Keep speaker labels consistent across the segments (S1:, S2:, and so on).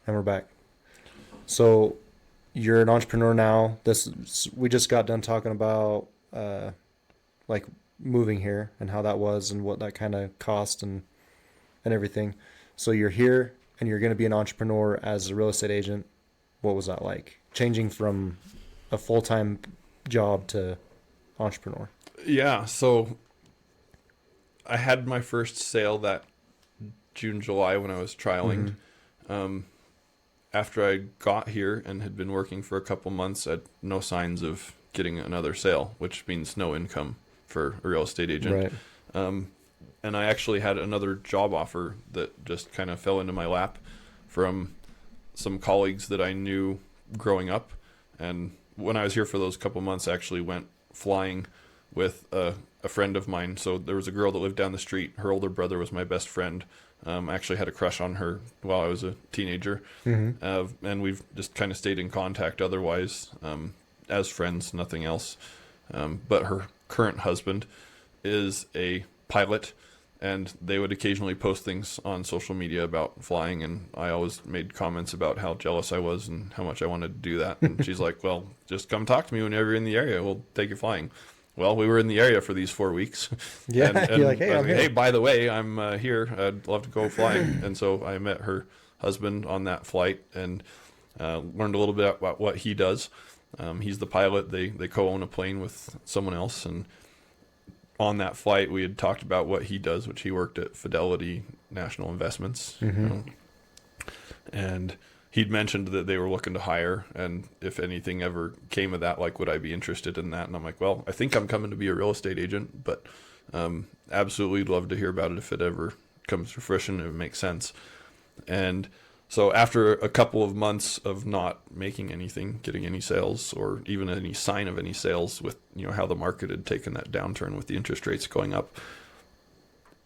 S1: And we're back. So you're an entrepreneur now. We just got done talking about like moving here and how that was and what that kind of cost and everything. So you're here and you're going to be an entrepreneur as a real estate agent. What was that like? Changing from a full-time job to entrepreneur.
S2: Yeah, so I had my first sale that June, July when I was trialing. After I got here and had been working for a couple months, I had no signs of getting another sale, which means no income for a real estate agent.
S1: Right.
S2: And I actually had another job offer that just kind of fell into my lap from some colleagues that I knew growing up. And when I was here for those couple months, I actually went flying with a friend of mine. So there was a girl that lived down the street. Her older brother was my best friend. I actually had a crush on her while I was a teenager. And we've just kind of stayed in contact otherwise, as friends, nothing else. But her current husband is a pilot, and they would occasionally post things on social media about flying, and I always made comments about how jealous I was and how much I wanted to do that. And she's like, well, just come talk to me whenever you're in the area. We'll take you flying. Well, we were in the area for these 4 weeks.
S1: Yeah,
S2: and
S1: you're like, hey, I'm here.
S2: Hey, by the way, I'm here. I'd love to go flying. And so I met her husband on that flight and learned a little bit about what he does. He's the pilot. They co-own a plane with someone else. And on that flight, we had talked about what he does, which he worked at Fidelity National Investments. And he'd mentioned that they were looking to hire, and if anything ever came of that, like, would I be interested in that? And I'm like, well, I think I'm coming to be a real estate agent, but absolutely love to hear about it if it ever comes to fruition, if it makes sense. And so after a couple of months of not making anything, getting any sales or even any sign of any sales with, how the market had taken that downturn with the interest rates going up,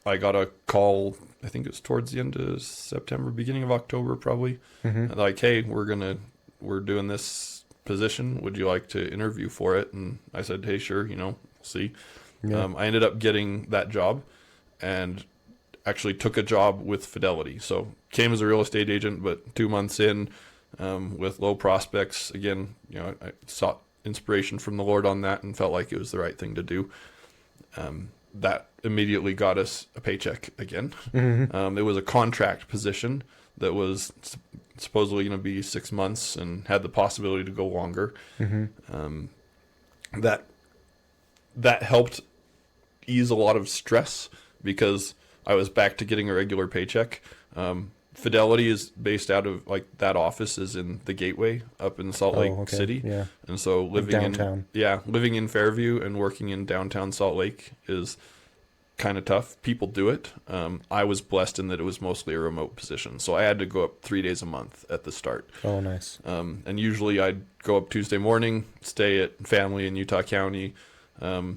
S2: I got a call, I think it was towards the end of September, beginning of October probably. Like, hey, we're doing this position. Would you like to interview for it? And I said, hey, sure, we'll see. Yeah. I ended up getting that job and actually took a job with Fidelity. So came as a real estate agent, but 2 months in, with low prospects. Again, I sought inspiration from the Lord on that and felt like it was the right thing to do. That immediately got us a paycheck again. It was a contract position that was supposedly going to be 6 months and had the possibility to go longer. That helped ease a lot of stress because I was back to getting a regular paycheck. Fidelity is based out of, like, that office is in the Gateway up in Salt Lake City. Yeah. And so living in Fairview and working in downtown Salt Lake is kind of tough. People do it. I was blessed in that it was mostly a remote position. So I had to go up 3 days a month at the start.
S1: Oh, nice.
S2: And usually I'd go up Tuesday morning, stay at family in Utah County,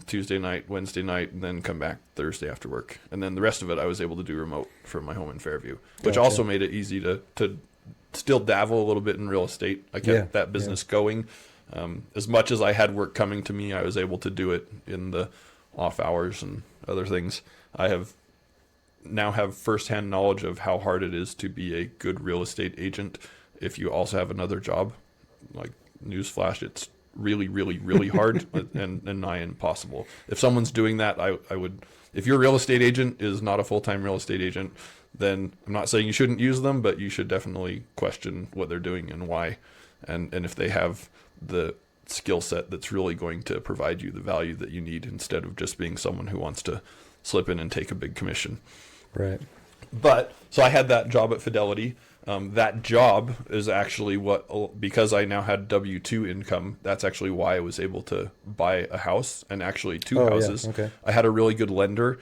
S2: Tuesday night, Wednesday night, and then come back Thursday after work. And then the rest of it I was able to do remote from my home in Fairview, which also made it easy to still dabble a little bit in real estate. I kept that business going. As much as I had work coming to me, I was able to do it in the off hours and other things. I now have firsthand knowledge of how hard it is to be a good real estate agent if you also have another job. Like, newsflash, it's really, really, really hard and nigh impossible. If someone's doing that, I would, if your real estate agent is not a full-time real estate agent, then I'm not saying you shouldn't use them, but you should definitely question what they're doing and why. And if they have the skill set that's really going to provide you the value that you need instead of just being someone who wants to slip in and take a big commission.
S1: Right.
S2: But so I had that job at Fidelity. That job is actually because I now had W-2 income, that's actually why I was able to buy a house, and actually two houses.
S1: Yeah. Okay.
S2: I had a really good lender.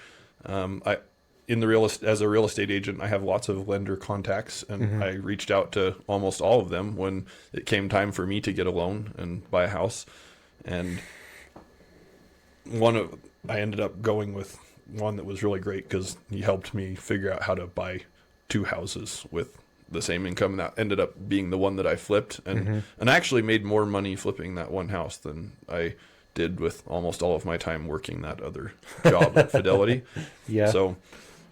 S2: As a real estate agent, I have lots of lender contacts, and I reached out to almost all of them when it came time for me to get a loan and buy a house. And I ended up going with one that was really great because he helped me figure out how to buy two houses with the same income. That ended up being the one that I flipped, and I actually made more money flipping that one house than I did with almost all of my time working that other job at Fidelity.
S1: Yeah.
S2: So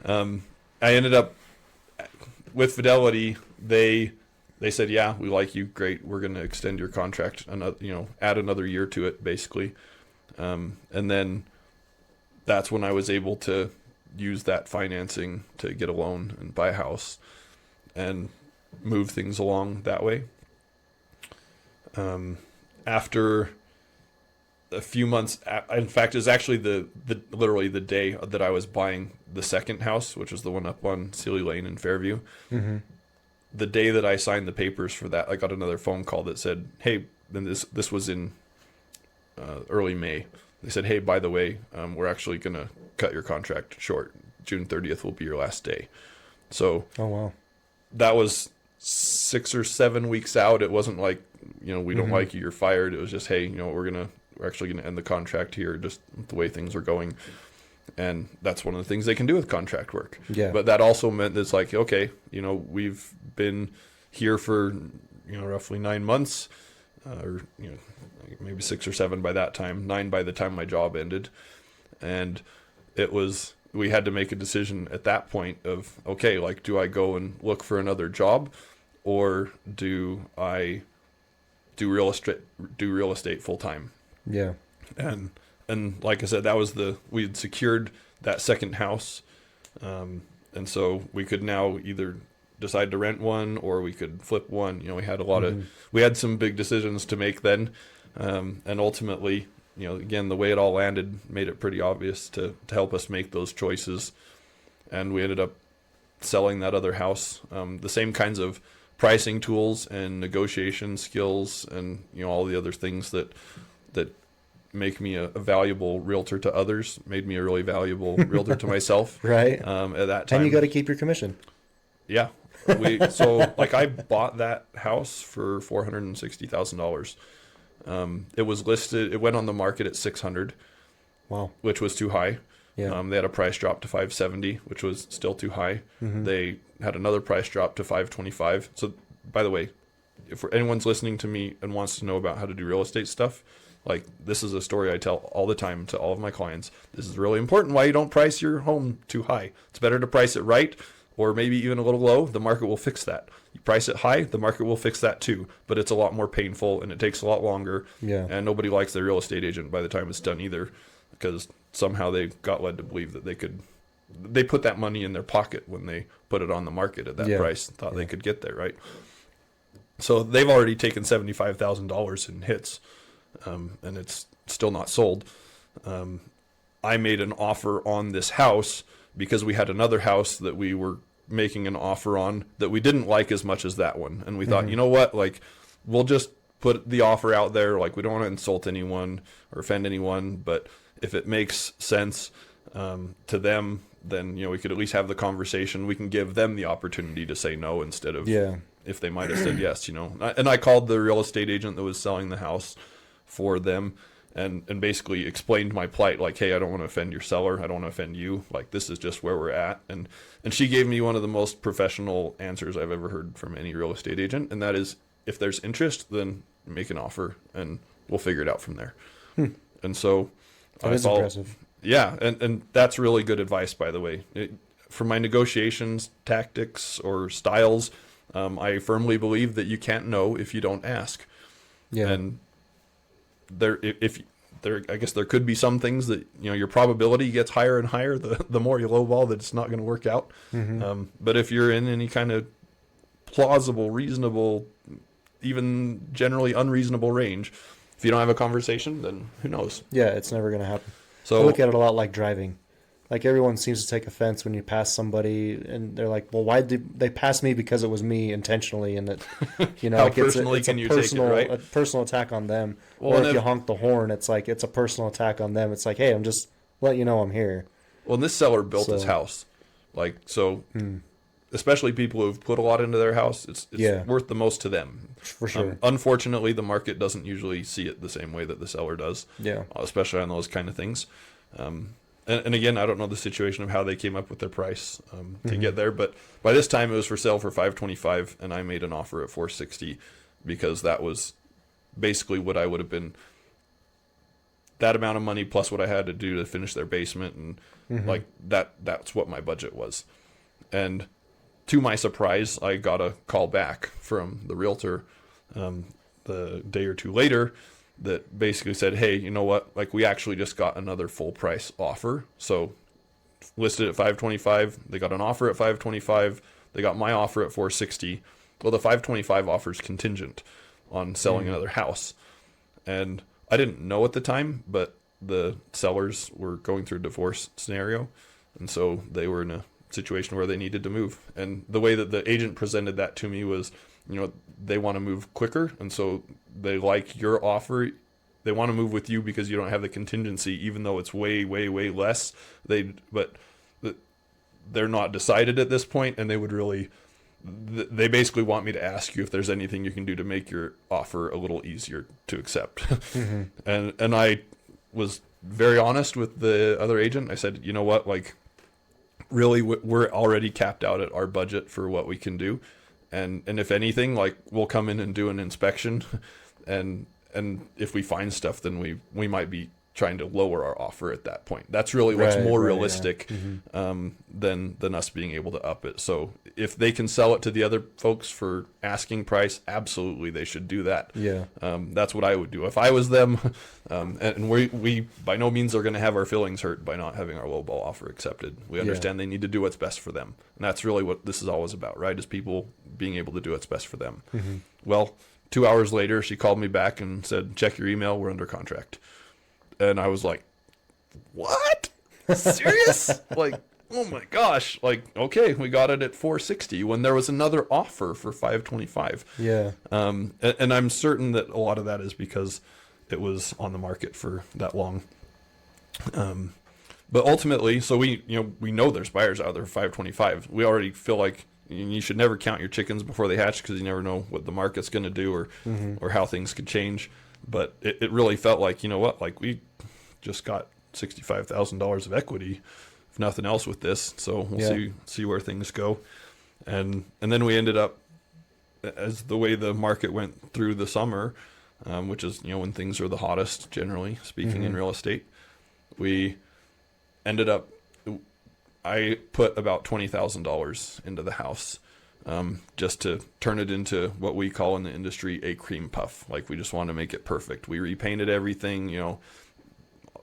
S2: I ended up with Fidelity. They they said, yeah, we like you. Great. We're going to extend your contract, another, add another year to it, basically. And then that's when I was able to use that financing to get a loan and buy a house and move things along that way. After a few months, in fact, it was actually literally the day that I was buying the second house, which was the one up on Sealy Lane in Fairview.
S1: Mm-hmm.
S2: The day that I signed the papers for that, I got another phone call that said, hey, and this was in early May. They said, hey, by the way, we're actually going to cut your contract short. June 30th will be your last day. So
S1: Oh, wow.
S2: that was 6 or 7 weeks out. It wasn't like, we don't like you, you're fired. It was just, hey, we're actually going to end the contract here, just the way things are going. And that's one of the things they can do with contract work.
S1: Yeah.
S2: But that also meant that it's like, okay, we've been here for, roughly 9 months, or, maybe 6 or 7 by that time, 9 by the time my job ended. And we had to make a decision at that point of, okay, like, do I go and look for another job, or do I do real estate full time?
S1: Yeah.
S2: And like I said, we had secured that second house. And so we could now either decide to rent one or we could flip one. We had we had some big decisions to make then. And ultimately, again, the way it all landed made it pretty obvious to help us make those choices. And we ended up selling that other house. The same kinds of pricing tools and negotiation skills and, all the other things that make me a valuable realtor to others made me a really valuable realtor to myself.
S1: Right.
S2: At that time.
S1: And you got to keep your commission.
S2: Yeah. So I bought that house for $460,000. It was listed. It went on the market at $600,000.
S1: Wow.
S2: Which was too high.
S1: Yeah.
S2: They had a price drop to $570,000, which was still too high.
S1: Mm-hmm.
S2: They had another price drop to $525,000. So, by the way, if anyone's listening to me and wants to know about how to do real estate stuff, like, this is a story I tell all the time to all of my clients. This is really important why you don't price your home too high. It's better to price it right, or maybe even a little low. The market will fix that. You price it high, the market will fix that too. But it's a lot more painful and it takes a lot longer.
S1: Yeah.
S2: And nobody likes their real estate agent by the time it's done either, because somehow they got led to believe that they put that money in their pocket when they put it on the market at that price, thought they could get there, right? So they've already taken $75,000 in hits, and it's still not sold. I made an offer on this house because we had another house that we were making an offer on that we didn't like as much as that one. And we thought, you know what, like, we'll just put the offer out there. Like, we don't want to insult anyone or offend anyone, but if it makes sense to them, then, we could at least have the conversation. We can give them the opportunity to say no instead of if they might have said yes, And I called the real estate agent that was selling the house for them and basically explained my plight, like, hey, I don't want to offend your seller. I don't want to offend you. Like, this is just where we're at. And she gave me one of the most professional answers I've ever heard from any real estate agent. And that is, if there's interest, then make an offer and we'll figure it out from there. And so
S1: that is impressive.
S2: Yeah. And that's really good advice, by the way. For my negotiations, tactics, or styles, I firmly believe that you can't know if you don't ask.
S1: Yeah.
S2: And I guess there could be some things that, your probability gets higher and higher the more you lowball that it's not going to work out. But if you're in any kind of plausible, reasonable, even generally unreasonable range, if you don't have a conversation, then who knows?
S1: Yeah, it's never going to happen.
S2: So
S1: I look at it a lot like driving. Like, everyone seems to take offense when you pass somebody, and they're like, "Well, why did they pass me? Because it was me intentionally." And that,
S2: how
S1: like,
S2: personally can you take it, right?
S1: A personal attack on them.
S2: Well,
S1: or if you honk the horn, it's like it's a personal attack on them. It's like, hey, I'm just letting you know I'm here.
S2: Well, and this seller built his house, especially people who've put a lot into their house. It's worth the most to them,
S1: for sure.
S2: Unfortunately, the market doesn't usually see it the same way that the seller does.
S1: Yeah,
S2: especially on those kind of things. And again, I don't know the situation of how they came up with their price to get there, but by this time it was for sale for $525, and I made an offer at $460 because that was basically what I would have been, that amount of money plus what I had to do to finish their basement, and like that's what my budget was. And to my surprise, I got a call back from the realtor the day or two later that basically said, hey, you know what? Like, we actually just got another full price offer. So listed at 525, they got an offer at 525, they got my offer at 460. Well, the 525 offer is contingent on selling another house. And I didn't know at the time, but the sellers were going through a divorce scenario. And so they were in a situation where they needed to move. And the way that the agent presented that to me was, you know, they want to move quicker. And so they like your offer. They want to move with you because you don't have the contingency, even though it's way, way, way less. But they're not decided at this point, and they basically want me to ask you if there's anything you can do to make your offer a little easier to accept. Mm-hmm. And I was very honest with the other agent. I said, you know what, like, really, we're already capped out at our budget for what we can do. And if anything, like, we'll come in and do an inspection, and if we find stuff, then we might be trying to lower our offer at that point. That's really what's more realistic, yeah. Than us being able to up it. So if they can sell it to the other folks for asking price, absolutely they should do that. Yeah. That's what I would do if I was them. And we by no means are going to have our feelings hurt by not having our lowball offer accepted. We understand they need to do what's best for them. And that's really what this is always about, right? Is people being able to do what's best for them. Mm-hmm. Well, 2 hours later, she called me back and said, check your email, we're under contract. And I was like, what? Serious? Like, oh my gosh. Like, okay, we got it at 460 when there was another offer for 525. Yeah. And I'm certain that a lot of that is because it was on the market for that long. But ultimately, so we know there's buyers out there for 525. We already feel like you should never count your chickens before they hatch, because you never know what the market's going to do or how things could change. But it really felt like, you know what, like, we just got $65,000 of equity, if nothing else, with this. So we'll see where things go. And then we ended up, as the way the market went through the summer, which is, when things are the hottest, generally speaking, in real estate, we ended up, I put about $20,000 into the house. Just to turn it into what we call in the industry a cream puff. Like, we just want to make it perfect. We repainted everything,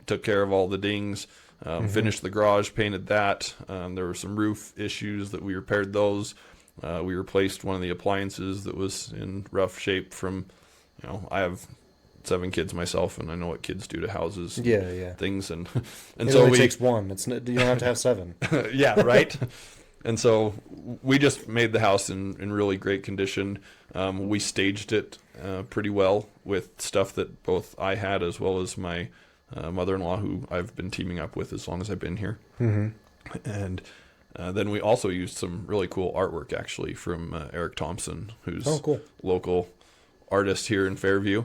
S2: took care of all the dings, finished the garage, painted that. There were some roof issues that we repaired those. We replaced one of the appliances that was in rough shape from, I have 7 kids myself, and I know what kids do to houses. Things. And
S1: it
S2: so
S1: only takes one. You don't have to have 7.
S2: Yeah, right. And so we just made the house in really great condition. We staged it pretty well with stuff that both I had as well as my mother-in-law, who I've been teaming up with as long as I've been here. Mm-hmm. And then we also used some really cool artwork, actually, from Eric Thompson, who's local artist here in Fairview.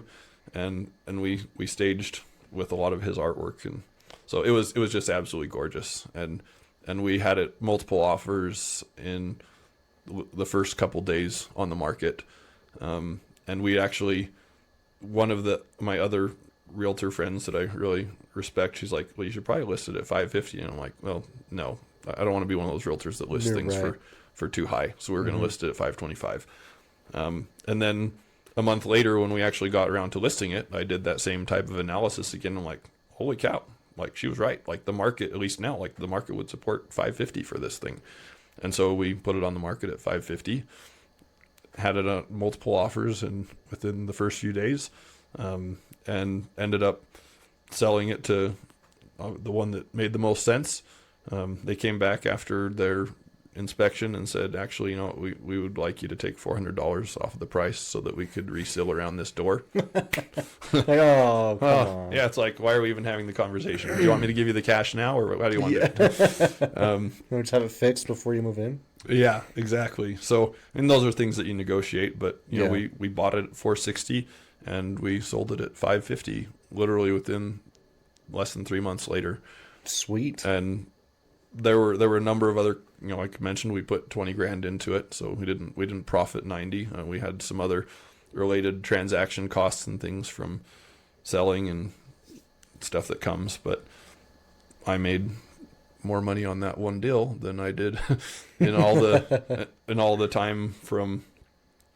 S2: And we staged with a lot of his artwork. And so it was just absolutely gorgeous. And we had it multiple offers in the first couple days on the market. And we actually, one of my other realtor friends that I really respect, she's like, well, you should probably list it at 550. And I'm like, well, no, I don't want to be one of those realtors that lists things for too high. So we're going to list it at 525. And then a month later, when we actually got around to listing it, I did that same type of analysis again. I'm like, holy cow. Like, she was right. Like, the market, at least now, like, the market would support 550 for this thing. And so we put it on the market at 550, had it on multiple offers and within the first few days, and ended up selling it to the one that made the most sense. They came back after their inspection and said, actually, we would like you to take $400 off of the price so that we could reseal around this door.
S1: Like, oh, come on.
S2: Yeah, it's like, why are we even having the conversation? Do you want me to give you the cash now, or how do you want it?
S1: You want to just have it fixed before you move in?
S2: Yeah, exactly. So, and those are things that you negotiate, but we bought it at 460 and we sold it at 550 literally within less than 3 months later.
S1: Sweet.
S2: And there were a number of other, like I mentioned, we put 20 grand into it, so we didn't profit 90. We had some other related transaction costs and things from selling and stuff that comes, but I made more money on that one deal than I did in all the time from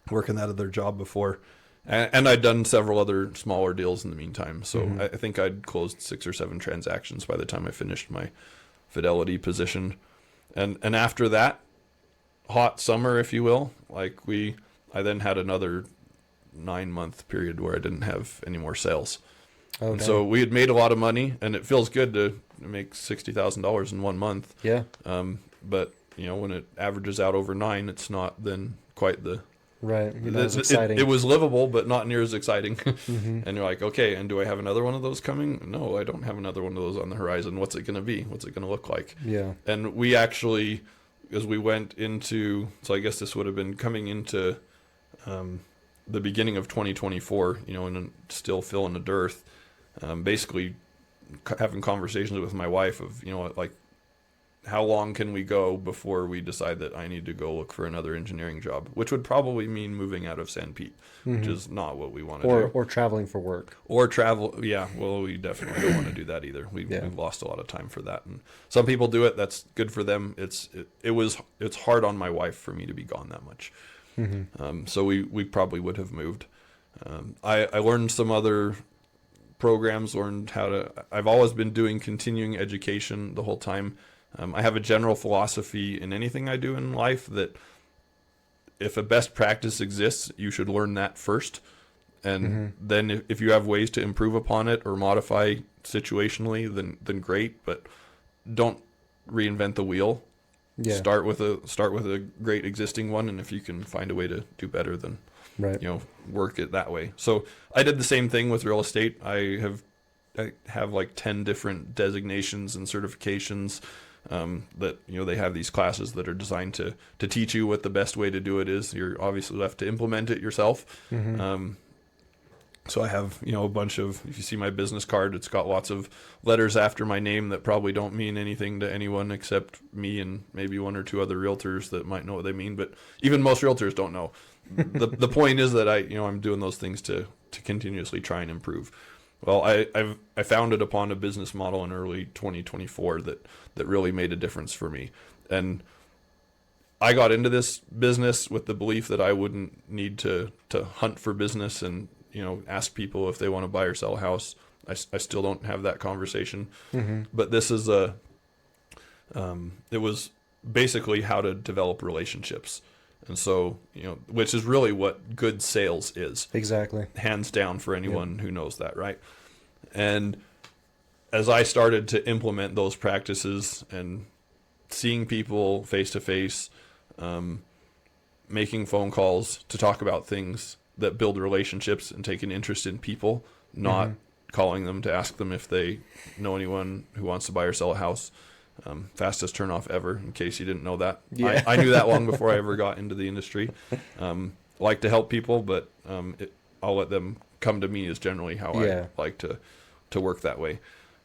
S2: working that other job before. And I'd done several other smaller deals in the meantime. So I think I'd closed 6 or 7 transactions by the time I finished my Fidelity position. And after that hot summer, if you will, I then had another 9-month period where I didn't have any more sales.
S1: Okay.
S2: And so we had made a lot of money, and it feels good to make $60,000 in 1 month.
S1: Yeah.
S2: But when it averages out over 9, it's not then quite the
S1: right. It's exciting.
S2: It was livable, but not near as exciting. And you're like, okay, and do I have another one of those coming? No, I don't have another one of those on the horizon. What's it going to be? What's it going to look like? Yeah. And we actually, as we went into, so I guess this would have been coming into the beginning of 2024, and still feeling the dearth. Basically having conversations with my wife of, how long can we go before we decide that I need to go look for another engineering job, which would probably mean moving out of Sanpete, which is not what we want to do.
S1: Or traveling for work.
S2: Or travel. Yeah. Well, we definitely don't want to do that either. We've lost a lot of time for that. And some people do it. That's good for them. It's hard on my wife for me to be gone that much. So we probably would have moved. I learned some other programs, I've always been doing continuing education the whole time. I have a general philosophy in anything I do in life that if a best practice exists, you should learn that first. And then if you have ways to improve upon it or modify situationally, then great, but don't reinvent the wheel. Yeah. Start with a great existing one, and if you can find a way to do better, then work it that way. So I did the same thing with real estate. I have like 10 different designations and certifications that they have these classes that are designed to teach you what the best way to do it is. You're obviously left to implement it yourself. So I have, a bunch of, if you see my business card, it's got lots of letters after my name that probably don't mean anything to anyone except me and maybe 1 or 2 other realtors that might know what they mean. But even most realtors don't know. The point is that I'm doing those things to continuously try and improve. Well, I founded upon a business model in early 2024 that really made a difference for me. And I got into this business with the belief that I wouldn't need to hunt for business and ask people if they want to buy or sell a house. I still don't have that conversation. But this is it was basically how to develop relationships. And so, which is really what good sales is.
S1: Exactly.
S2: Hands down for anyone who knows that, right? And as I started to implement those practices and seeing people face to face, making phone calls to talk about things that build relationships and take an interest in people, not calling them to ask them if they know anyone who wants to buy or sell a house. Fastest turnoff ever, in case you didn't know that. Yeah. I knew that long before I ever got into the industry. Like to help people, but I'll let them come to me is generally how I like to work that way.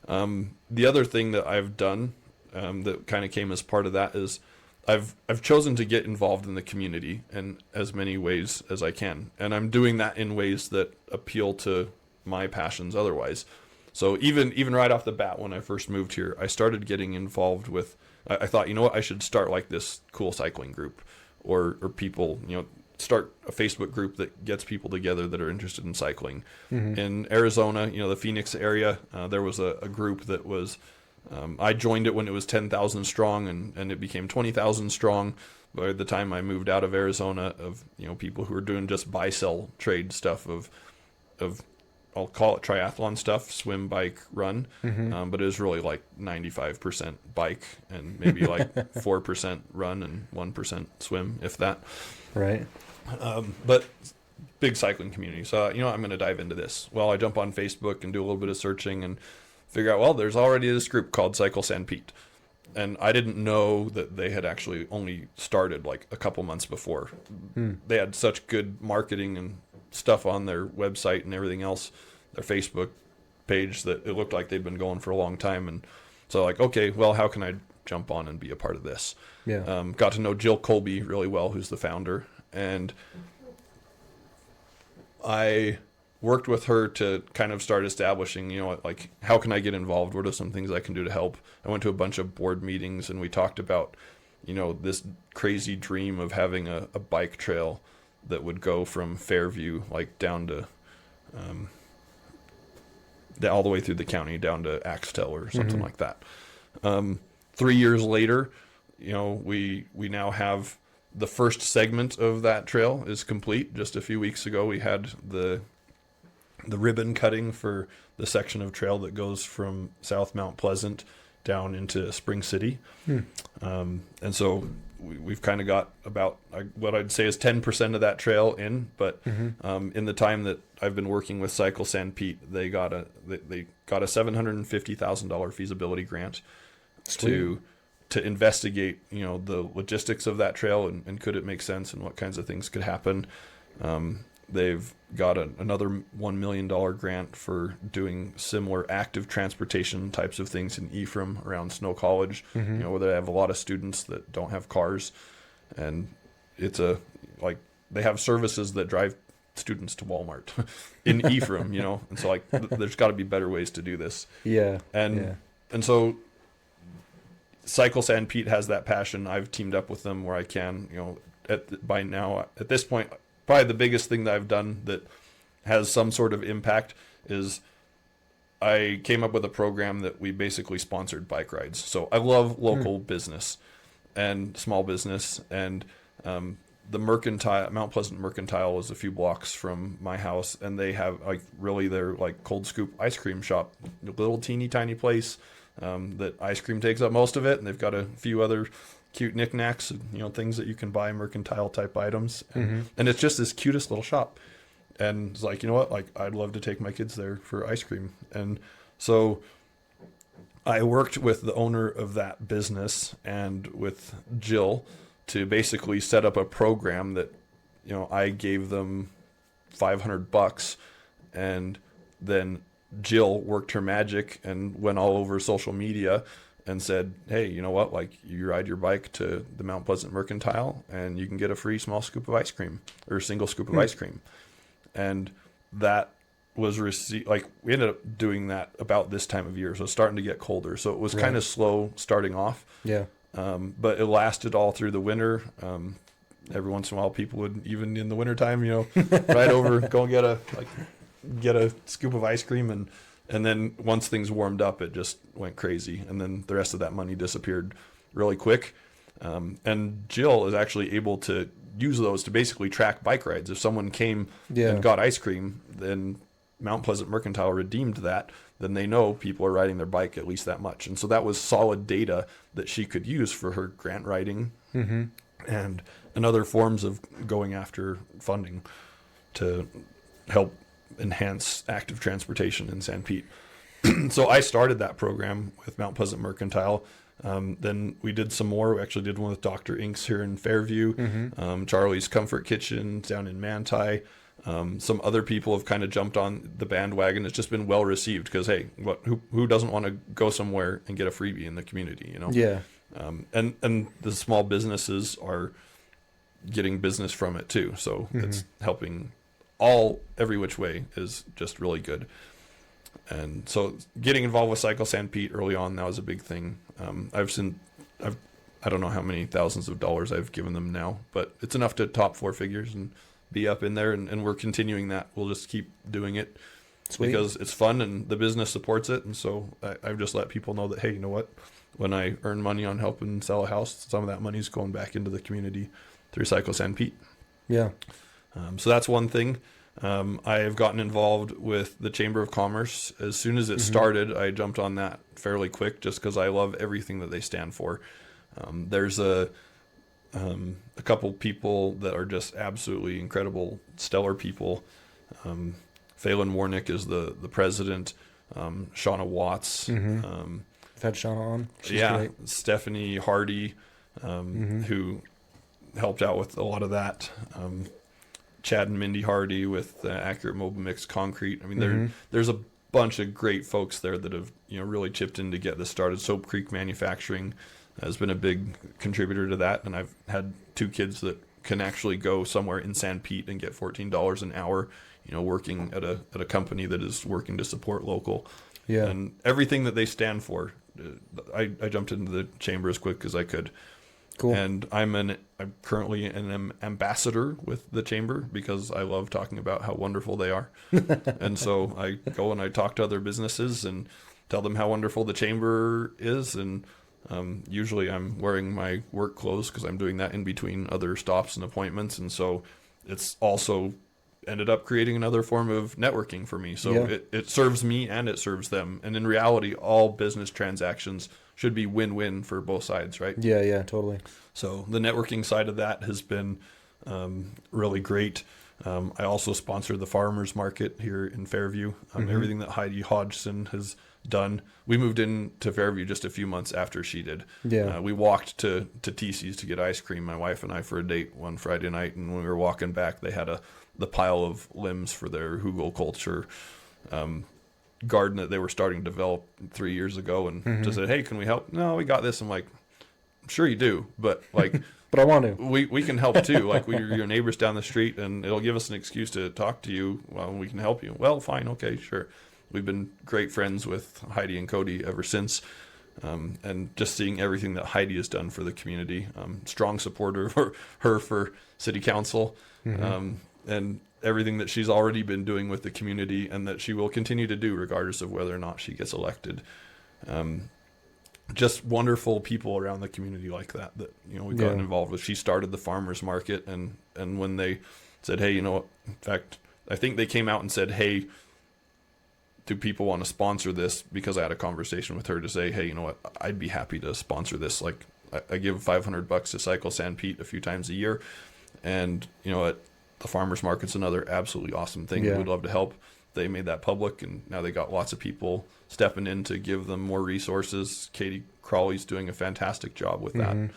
S2: The other thing that I've done that kind of came as part of that is I've chosen to get involved in the community in as many ways as I can. And I'm doing that in ways that appeal to my passions otherwise. So even right off the bat, when I first moved here, I started getting involved with, I thought, I should start like this cool cycling group or people, start a Facebook group that gets people together that are interested in cycling. In Arizona, the Phoenix area, there was a group that was, I joined it when it was 10,000 strong and it became 20,000 strong. By the time I moved out of Arizona, of, people who were doing just buy-sell trade stuff of I'll call it triathlon stuff, swim, bike, run. But it was really like 95% bike and maybe like 4% run and 1% swim, if that.
S1: Right.
S2: But big cycling community. So, I'm going to dive into this. Well, I jump on Facebook and do a little bit of searching and figure out, well, there's already this group called Cycle Sanpete. And I didn't know that they had actually only started like a couple months before. They had such good marketing and stuff on their website and everything else, their Facebook page, that it looked like they'd been going for a long time. And so like, okay, well, how can I jump on and be a part of this? Yeah. Got to know Jill Colby really well, who's the founder. And I worked with her to kind of start establishing, like, how can I get involved? What are some things I can do to help? I went to a bunch of board meetings, and we talked about, this crazy dream of having a bike trail that would go from Fairview, like, down to, all the way through the county down to Axtell or something like that. 3 years later, we now have the first segment of that trail is complete. Just a few weeks ago, we had the ribbon cutting for the section of trail that goes from South Mount Pleasant down into Spring City. And so we've kind of got about what I'd say is 10% of that trail in, but in the time that I've been working with Cycle Sanpete, they got a $750,000 feasibility grant to investigate, the logistics of that trail and could it make sense and what kinds of things could happen. They've got another $1 million grant for doing similar active transportation types of things in Ephraim around Snow College, where they have a lot of students that don't have cars. And it's they have services that drive students to Walmart in Ephraim, and so there's got to be better ways to do this.
S1: Yeah.
S2: And so Cycle Sanpete has that passion. I've teamed up with them where I can, at this point, probably the biggest thing that I've done that has some sort of impact is I came up with a program that we basically sponsored bike rides. So I love local business and small business, and the Mount Pleasant Mercantile is a few blocks from my house, and they have their cold scoop ice cream shop, a little teeny tiny place that ice cream takes up most of it, and they've got a few other cute knickknacks, things that you can buy, mercantile type items, and it's just this cutest little shop. And it's like, I'd love to take my kids there for ice cream. And so I worked with the owner of that business and with Jill to basically set up a program that, I gave them $500, and then Jill worked her magic and went all over social media and said, hey, you ride your bike to the Mount Pleasant Mercantile and you can get a free small scoop of ice cream or a single scoop of ice cream. And that was received, we ended up doing that about this time of year. So it's starting to get colder. So it was kind of slow starting off. Yeah. But it lasted all through the winter. Every once in a while, people would, even in the wintertime, ride over, go and get a scoop of ice cream, and then once things warmed up, it just went crazy, and then the rest of that money disappeared really quick. And Jill is actually able to use those to basically track bike rides. If someone came and got ice cream, then Mount Pleasant Mercantile redeemed that, then they know people are riding their bike at least that much. And so that was solid data that she could use for her grant writing and other forms of going after funding to help enhance active transportation in Sanpete. So I started that program with Mount Pleasant Mercantile. Then we did some more. We actually did one with Dr. Inks here in Fairview, Charlie's Comfort Kitchen down in Manti. Some other people have kind of jumped on the bandwagon. It's just been well received because, hey, who doesn't want to go somewhere and get a freebie in the community, Yeah. And the small businesses are getting business from it too. So it's helping every which way is just really good. And so getting involved with Cycle Sanpete early on, that was a big thing. I don't know how many thousands of dollars I've given them now, but it's enough to top 4 figures and be up in there. And we're continuing that. We'll just keep doing it. Sweet. Because it's fun and the business supports it. And so I've just let people know that, hey, you know what? When I earn money on helping sell a house, some of that money is going back into the community through Cycle Sanpete. Yeah. So that's one thing. I have gotten involved with the Chamber of Commerce. As soon as it started, I jumped on that fairly quick just because I love everything that they stand for. There's a couple people that are just absolutely incredible, stellar people. Phelan Warnick is the president. Shauna Watts.
S1: I've had Shauna on. She's great.
S2: Stephanie Hardy, who helped out with a lot of that. Chad and Mindy Hardy with Accurate Mobile Mixed Concrete. I mean, there's a bunch of great folks there that have really chipped in to get this started. Soap Creek Manufacturing has been a big contributor to that, and I've had 2 kids that can actually go somewhere in Sanpete and get $14 an hour, working at a company that is working to support local.
S1: Yeah.
S2: And everything that they stand for. I jumped into the chamber as quick as I could.
S1: Cool.
S2: And I'm currently an ambassador with the chamber because I love talking about how wonderful they are. And so I go and I talk to other businesses and tell them how wonderful the chamber is. And usually I'm wearing my work clothes because I'm doing that in between other stops and appointments. And so it's also ended up creating another form of networking for me. So it serves me and it serves them. And in reality, all business transactions should be win-win for both sides, right?
S1: Yeah, totally.
S2: So the networking side of that has been really great. I also sponsor the farmers market here in Fairview. Everything that Heidi Hodgson has done. We moved into Fairview just a few months after she did.
S1: Yeah.
S2: We walked to TC's to get ice cream, my wife and I, for a date one Friday night. And when we were walking back, they had the pile of limbs for their hugelkultur garden that they were starting to develop 3 years ago, and just said, "Hey, can we help?" "No, we got this." I'm like, "Sure you do, but like,
S1: but I want to.
S2: We can help too. Like, we're your neighbors down the street, and it'll give us an excuse to talk to you. Well, we can help you." "Well, fine, okay, sure." We've been great friends with Heidi and Cody ever since. And just seeing everything that Heidi has done for the community, strong supporter for her for city council, and everything that she's already been doing with the community and that she will continue to do regardless of whether or not she gets elected. Just wonderful people around the community like that we've gotten involved with. She started the farmers market, and when they said, "Hey, in fact, I think they came out and said, 'Hey, do people want to sponsor this?' Because I had a conversation with her to say, 'Hey, you know what? I'd be happy to sponsor this. Like, I give $500 to Cycle Sanpete a few times a year, and the farmers market's another absolutely awesome thing. We'd love to help." They made that public, and now they got lots of people stepping in to give them more resources. Katie Crawley's doing a fantastic job with that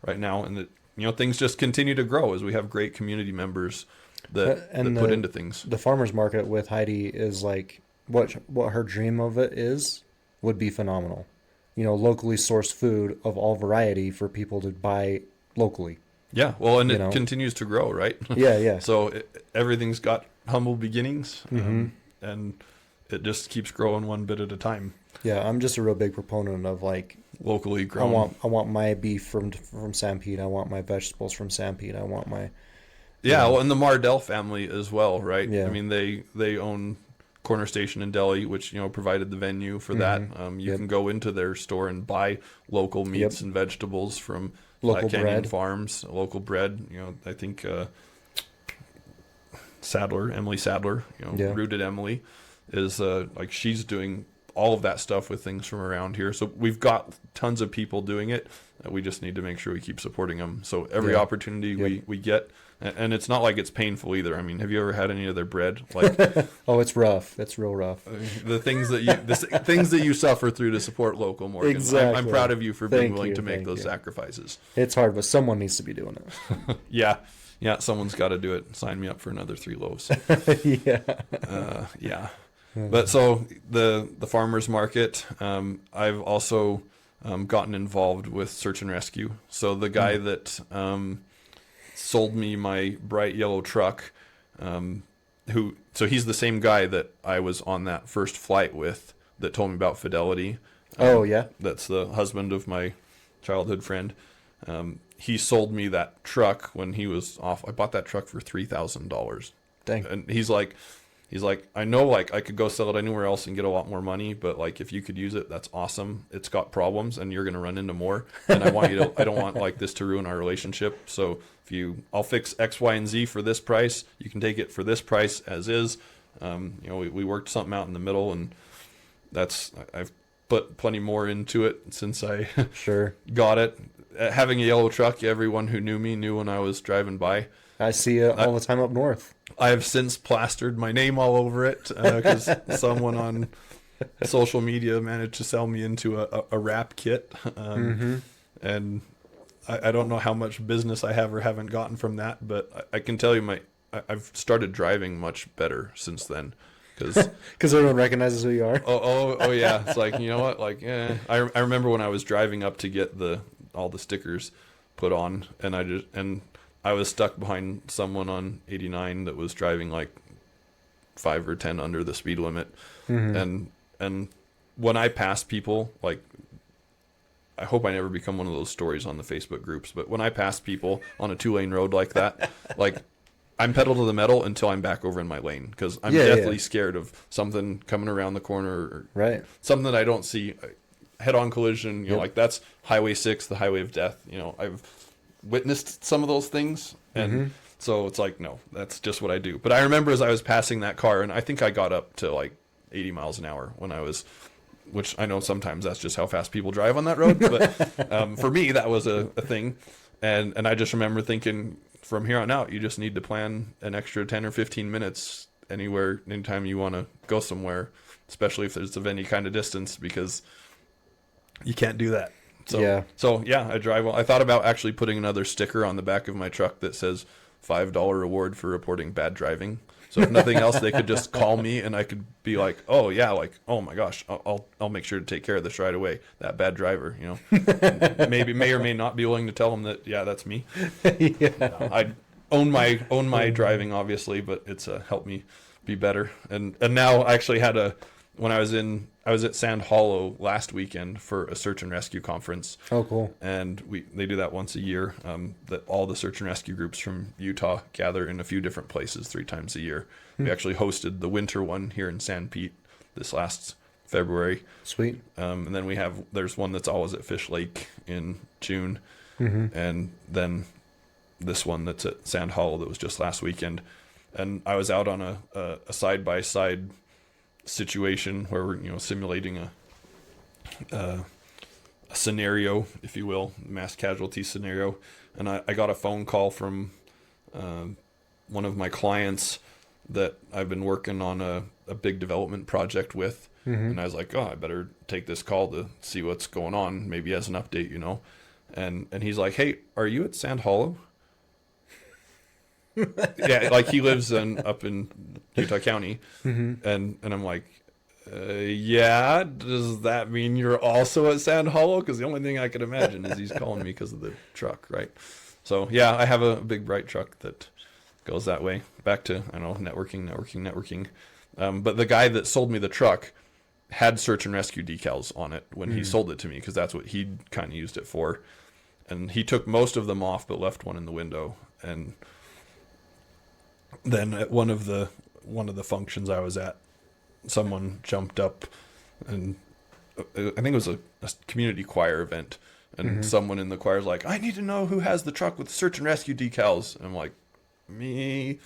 S2: right now, and things just continue to grow as we have great community members that put into things.
S1: The farmers market with Heidi is like what her dream of it would be phenomenal. Locally sourced food of all variety for people to buy locally.
S2: Yeah, well, and it continues to grow, right?
S1: Yeah.
S2: So everything's got humble beginnings, and it just keeps growing one bit at a time.
S1: Yeah, I'm just a real big proponent of like
S2: locally grown.
S1: I want my beef from Sanpete. I want my vegetables from Sanpete. I want my
S2: well, and the Mardell family as well, right?
S1: Yeah.
S2: I mean, they own Corner Station in Delhi, which provided the venue for that. You can go into their store and buy local meats and vegetables from
S1: local
S2: Canyon
S1: bread.
S2: Farms, local bread. I think Emily Sadler, Rooted Emily, is like she's doing all of that stuff with things from around here. So we've got tons of people doing it. We just need to make sure we keep supporting them. So every opportunity we get, and it's not like it's painful either. I mean, have you ever had any of their bread? Like,
S1: oh, it's rough. It's real rough.
S2: The things that you suffer through to support local, Morgan.
S1: Exactly.
S2: I'm proud of you for being willing to make those sacrifices.
S1: It's hard, but someone needs to be doing it.
S2: Yeah, someone's got to do it. Sign me up for another 3 loaves. Yeah. But so the farmers market, I've also gotten involved with search and rescue. So the guy that sold me my bright yellow truck, so he's the same guy that I was on that first flight with that told me about Fidelity.
S1: Oh yeah,
S2: that's the husband of my childhood friend. He sold me that truck when he was off. I bought that truck for $3,000.
S1: Dang.
S2: And he's like, I know, like, I could go sell it anywhere else and get a lot more money, but like, if you could use it, that's awesome. It's got problems and you're going to run into more. And I don't want like this to ruin our relationship. So I'll fix X, Y, and Z for this price. You can take it for this price as is. We worked something out in the middle, and I've put plenty more into it since I got it. Having a yellow truck, everyone who knew me knew when I was driving by.
S1: I see it all the time up north.
S2: I have since plastered my name all over it because someone on social media managed to sell me into a wrap kit. And I don't know how much business I have or haven't gotten from that, but I can tell you I've started driving much better since then.
S1: Because everyone recognizes who you are.
S2: Oh yeah. It's like, you know what? Like, I remember when I was driving up to get all the stickers put on, and I was stuck behind someone on 89 that was driving like 5 or 10 under the speed limit. And when I pass people, like, I hope I never become one of those stories on the Facebook groups, but when I pass people on a 2-lane road like that, like, I'm pedal to the metal until I'm back over in my lane, because I'm deathly scared of something coming around the corner, or something that I don't see, head-on collision. You know, like, that's Highway 6, the highway of death. You know, I've witnessed some of those things, and so it's like, no, that's just what I do. But I remember as I was passing that car, and I think I got up to like 80 miles an hour when I was, which I know sometimes that's just how fast people drive on that road, but for me that was a thing, and I just remember thinking, from here on out, you just need to plan an extra 10 or 15 minutes anytime you want to go somewhere, especially if there's of any kind of distance, because you can't do that. So I drive well. I thought about actually putting another sticker on the back of my truck that says $5 reward for reporting bad driving. So if nothing else, they could just call me and I could be like, oh yeah, like, oh my gosh, I'll make sure to take care of this right away. That bad driver, you know, maybe may or may not be willing to tell them that, yeah, that's me. I own my driving, obviously, but it's helped me be better. And now I actually had when I was at Sand Hollow last weekend for a search and rescue conference.
S1: Oh, cool.
S2: And they do that once a year, that all the search and rescue groups from Utah gather in a few different places 3 times a year. We actually hosted the winter one here in Sanpete this last February.
S1: Sweet.
S2: And then there's one that's always at Fish Lake in June. And then this one that's at Sand Hollow that was just last weekend. And I was out on a side-by-side situation where we're, you know, simulating a scenario, if you will, mass casualty scenario. And I got a phone call from one of my clients that I've been working on a big development project with. And I was like, oh, I better take this call to see what's going on, maybe as an update, you know. And he's like, hey, are you at Sand Hollow? Yeah, like, he lives up in Utah County, and I'm like, yeah, does that mean you're also at Sand Hollow? Because the only thing I could imagine is he's calling me because of the truck, right? So yeah, I have a big bright truck that goes that way. Back to, I don't know, networking. But the guy that sold me the truck had search and rescue decals on it when he sold it to me, because that's what he kind of used it for. And he took most of them off, but left one in the window. And then at one of the functions I was at, someone jumped up, and I think it was a community choir event, and someone in the choir is like, I need to know who has the truck with search and rescue decals. And I'm like, me.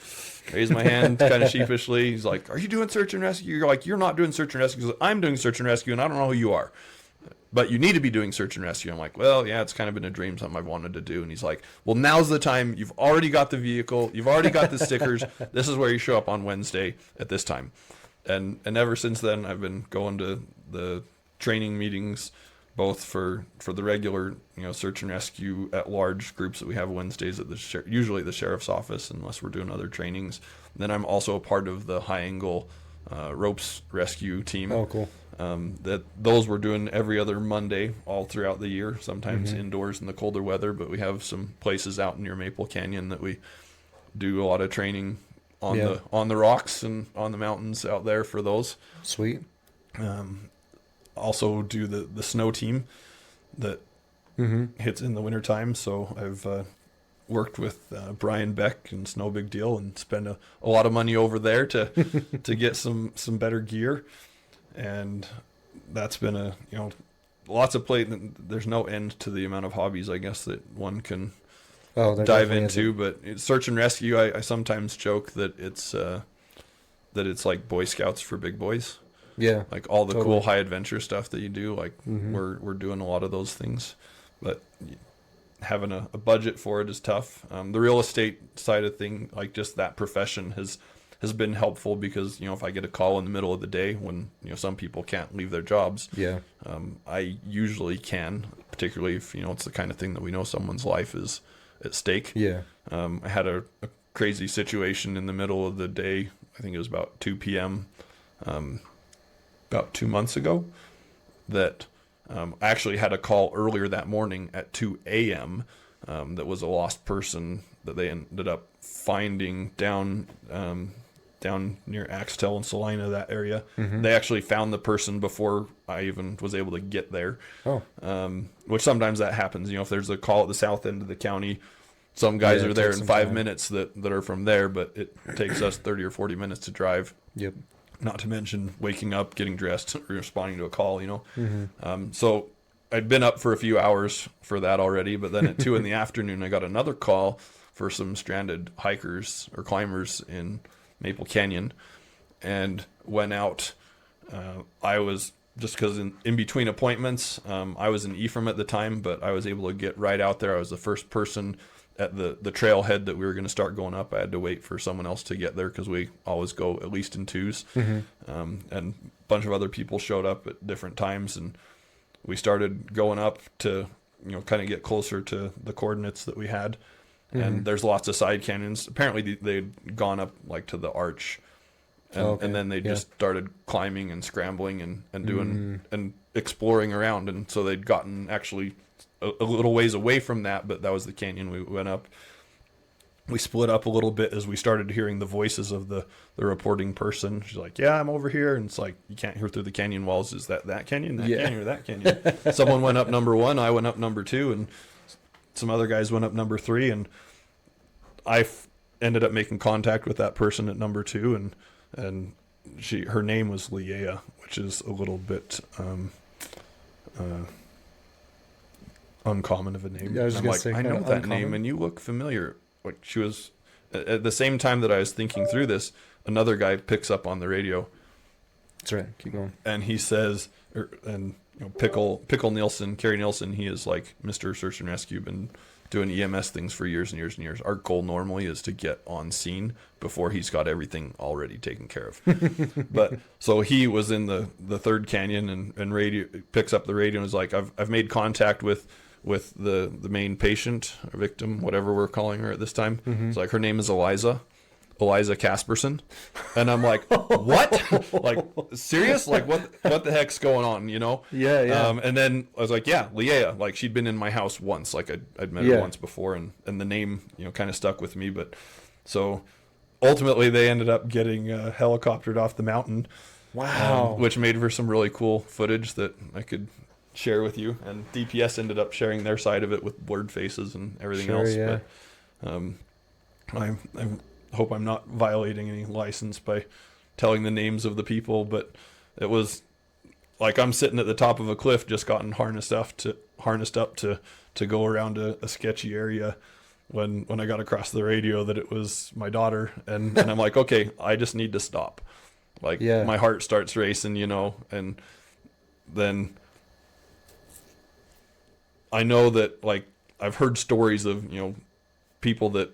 S2: Raise my hand kind of sheepishly. He's like, are you doing search and rescue? You're like, you're not doing search and rescue. I'm doing search and rescue, and I don't know who you are, but you need to be doing search and rescue. I'm like, well, yeah, it's kind of been a dream, something I've wanted to do. And he's like, well, now's the time. You've already got the vehicle. You've already got the stickers. This is where you show up on Wednesday at this time. And ever since then, I've been going to the training meetings, both for the regular, you know, search and rescue at large groups that we have Wednesdays at usually the sheriff's office, unless we're doing other trainings. And then I'm also a part of the high angle ropes rescue team.
S1: Oh, cool.
S2: Those we're doing every other Monday all throughout the year, sometimes indoors in the colder weather, but we have some places out near Maple Canyon that we do a lot of training on the rocks and on the mountains out there for those.
S1: Sweet.
S2: Also do the snow team that hits in the wintertime. So I've worked with Brian Beck and Snow Big Deal, and spent a lot of money over there to get some better gear. And that's been lots of play. There's no end to the amount of hobbies, I guess, that one can dive into. But search and rescue, I sometimes joke that it's like Boy Scouts for big boys.
S1: Yeah,
S2: like all the cool high adventure stuff that you do. Like we're doing a lot of those things, but having a budget for it is tough. The real estate side of thing, like just that profession has been helpful, because, you know, if I get a call in the middle of the day when, you know, some people can't leave their jobs, I usually can, particularly if, you know, it's the kind of thing that we know someone's life is at stake. I had a crazy situation in the middle of the day. I think it was about 2 p.m. About 2 months ago, that I actually had a call earlier that morning at 2 a.m. That was a lost person that they ended up finding down near Axtell and Salina, that area. They actually found the person before I even was able to get there. Which sometimes that happens. If there's a call at the south end of the county, some guys are there in 5 minutes that are from there, but it takes us 30 or 40 minutes to drive.
S1: Yep.
S2: Not to mention waking up, getting dressed, responding to a call, So I'd been up for a few hours for that already, but then at 2 in the afternoon, I got another call for some stranded hikers or climbers in Maple Canyon, and went out. I was, just because in between appointments, I was in Ephraim at the time, but I was able to get right out there. I was the first person at the trailhead that we were going to start going up. I had to wait for someone else to get there because we always go at least in twos. And a bunch of other people showed up at different times, and we started going up to kind of get closer to the coordinates that we had. And there's lots of side canyons. Apparently they'd gone up like to the arch, and then they just started climbing and scrambling and doing and exploring around. And so they'd gotten actually a little ways away from that, but that was the canyon we went up. We split up a little bit as we started hearing the voices of the reporting person. She's like, "Yeah, I'm over here." And it's like, you can't hear through the canyon walls. Is that canyon, canyon, or that canyon? Someone went up number 1, I went up number 2, and some other guys went up number 3, and I ended up making contact with that person at number 2, and her name was Leah, which is a little bit uncommon of a name.
S1: Yeah,
S2: I'm like, I know that
S1: uncommon
S2: name, and you look familiar. Like, she was at the same time that I was thinking through this. Another guy picks up on the radio.
S1: That's right. Keep going.
S2: And he says, Pickle Nielsen, Kerry Nielsen, he is like Mr. Search and Rescue, been doing EMS things for years and years and years. Our goal normally is to get on scene before he's got everything already taken care of. But so he was in the third canyon and radio picks up the radio and is like, I've made contact with the main patient or victim, whatever we're calling her at this time. It's like, her name is Eliza Kasperson. And I'm like, what? Like, serious? Like, what the heck's going on,
S1: Yeah.
S2: And then I was like, yeah, Leah. Like, she'd been in my house once. Like, I'd met her once before, and the name, kind of stuck with me. But so ultimately they ended up getting helicoptered off the mountain.
S1: Wow.
S2: Which made for some really cool footage that I could share with you. And DPS ended up sharing their side of it with blurred faces and everything else.
S1: Yeah.
S2: But I hope I'm not violating any license by telling the names of the people, but it was like I'm sitting at the top of a cliff, just gotten harnessed up to go around a sketchy area when I got across the radio that it was my daughter, and I'm like, okay, I just need to stop. Like, my heart starts racing, and then I know that, like, I've heard stories of, people that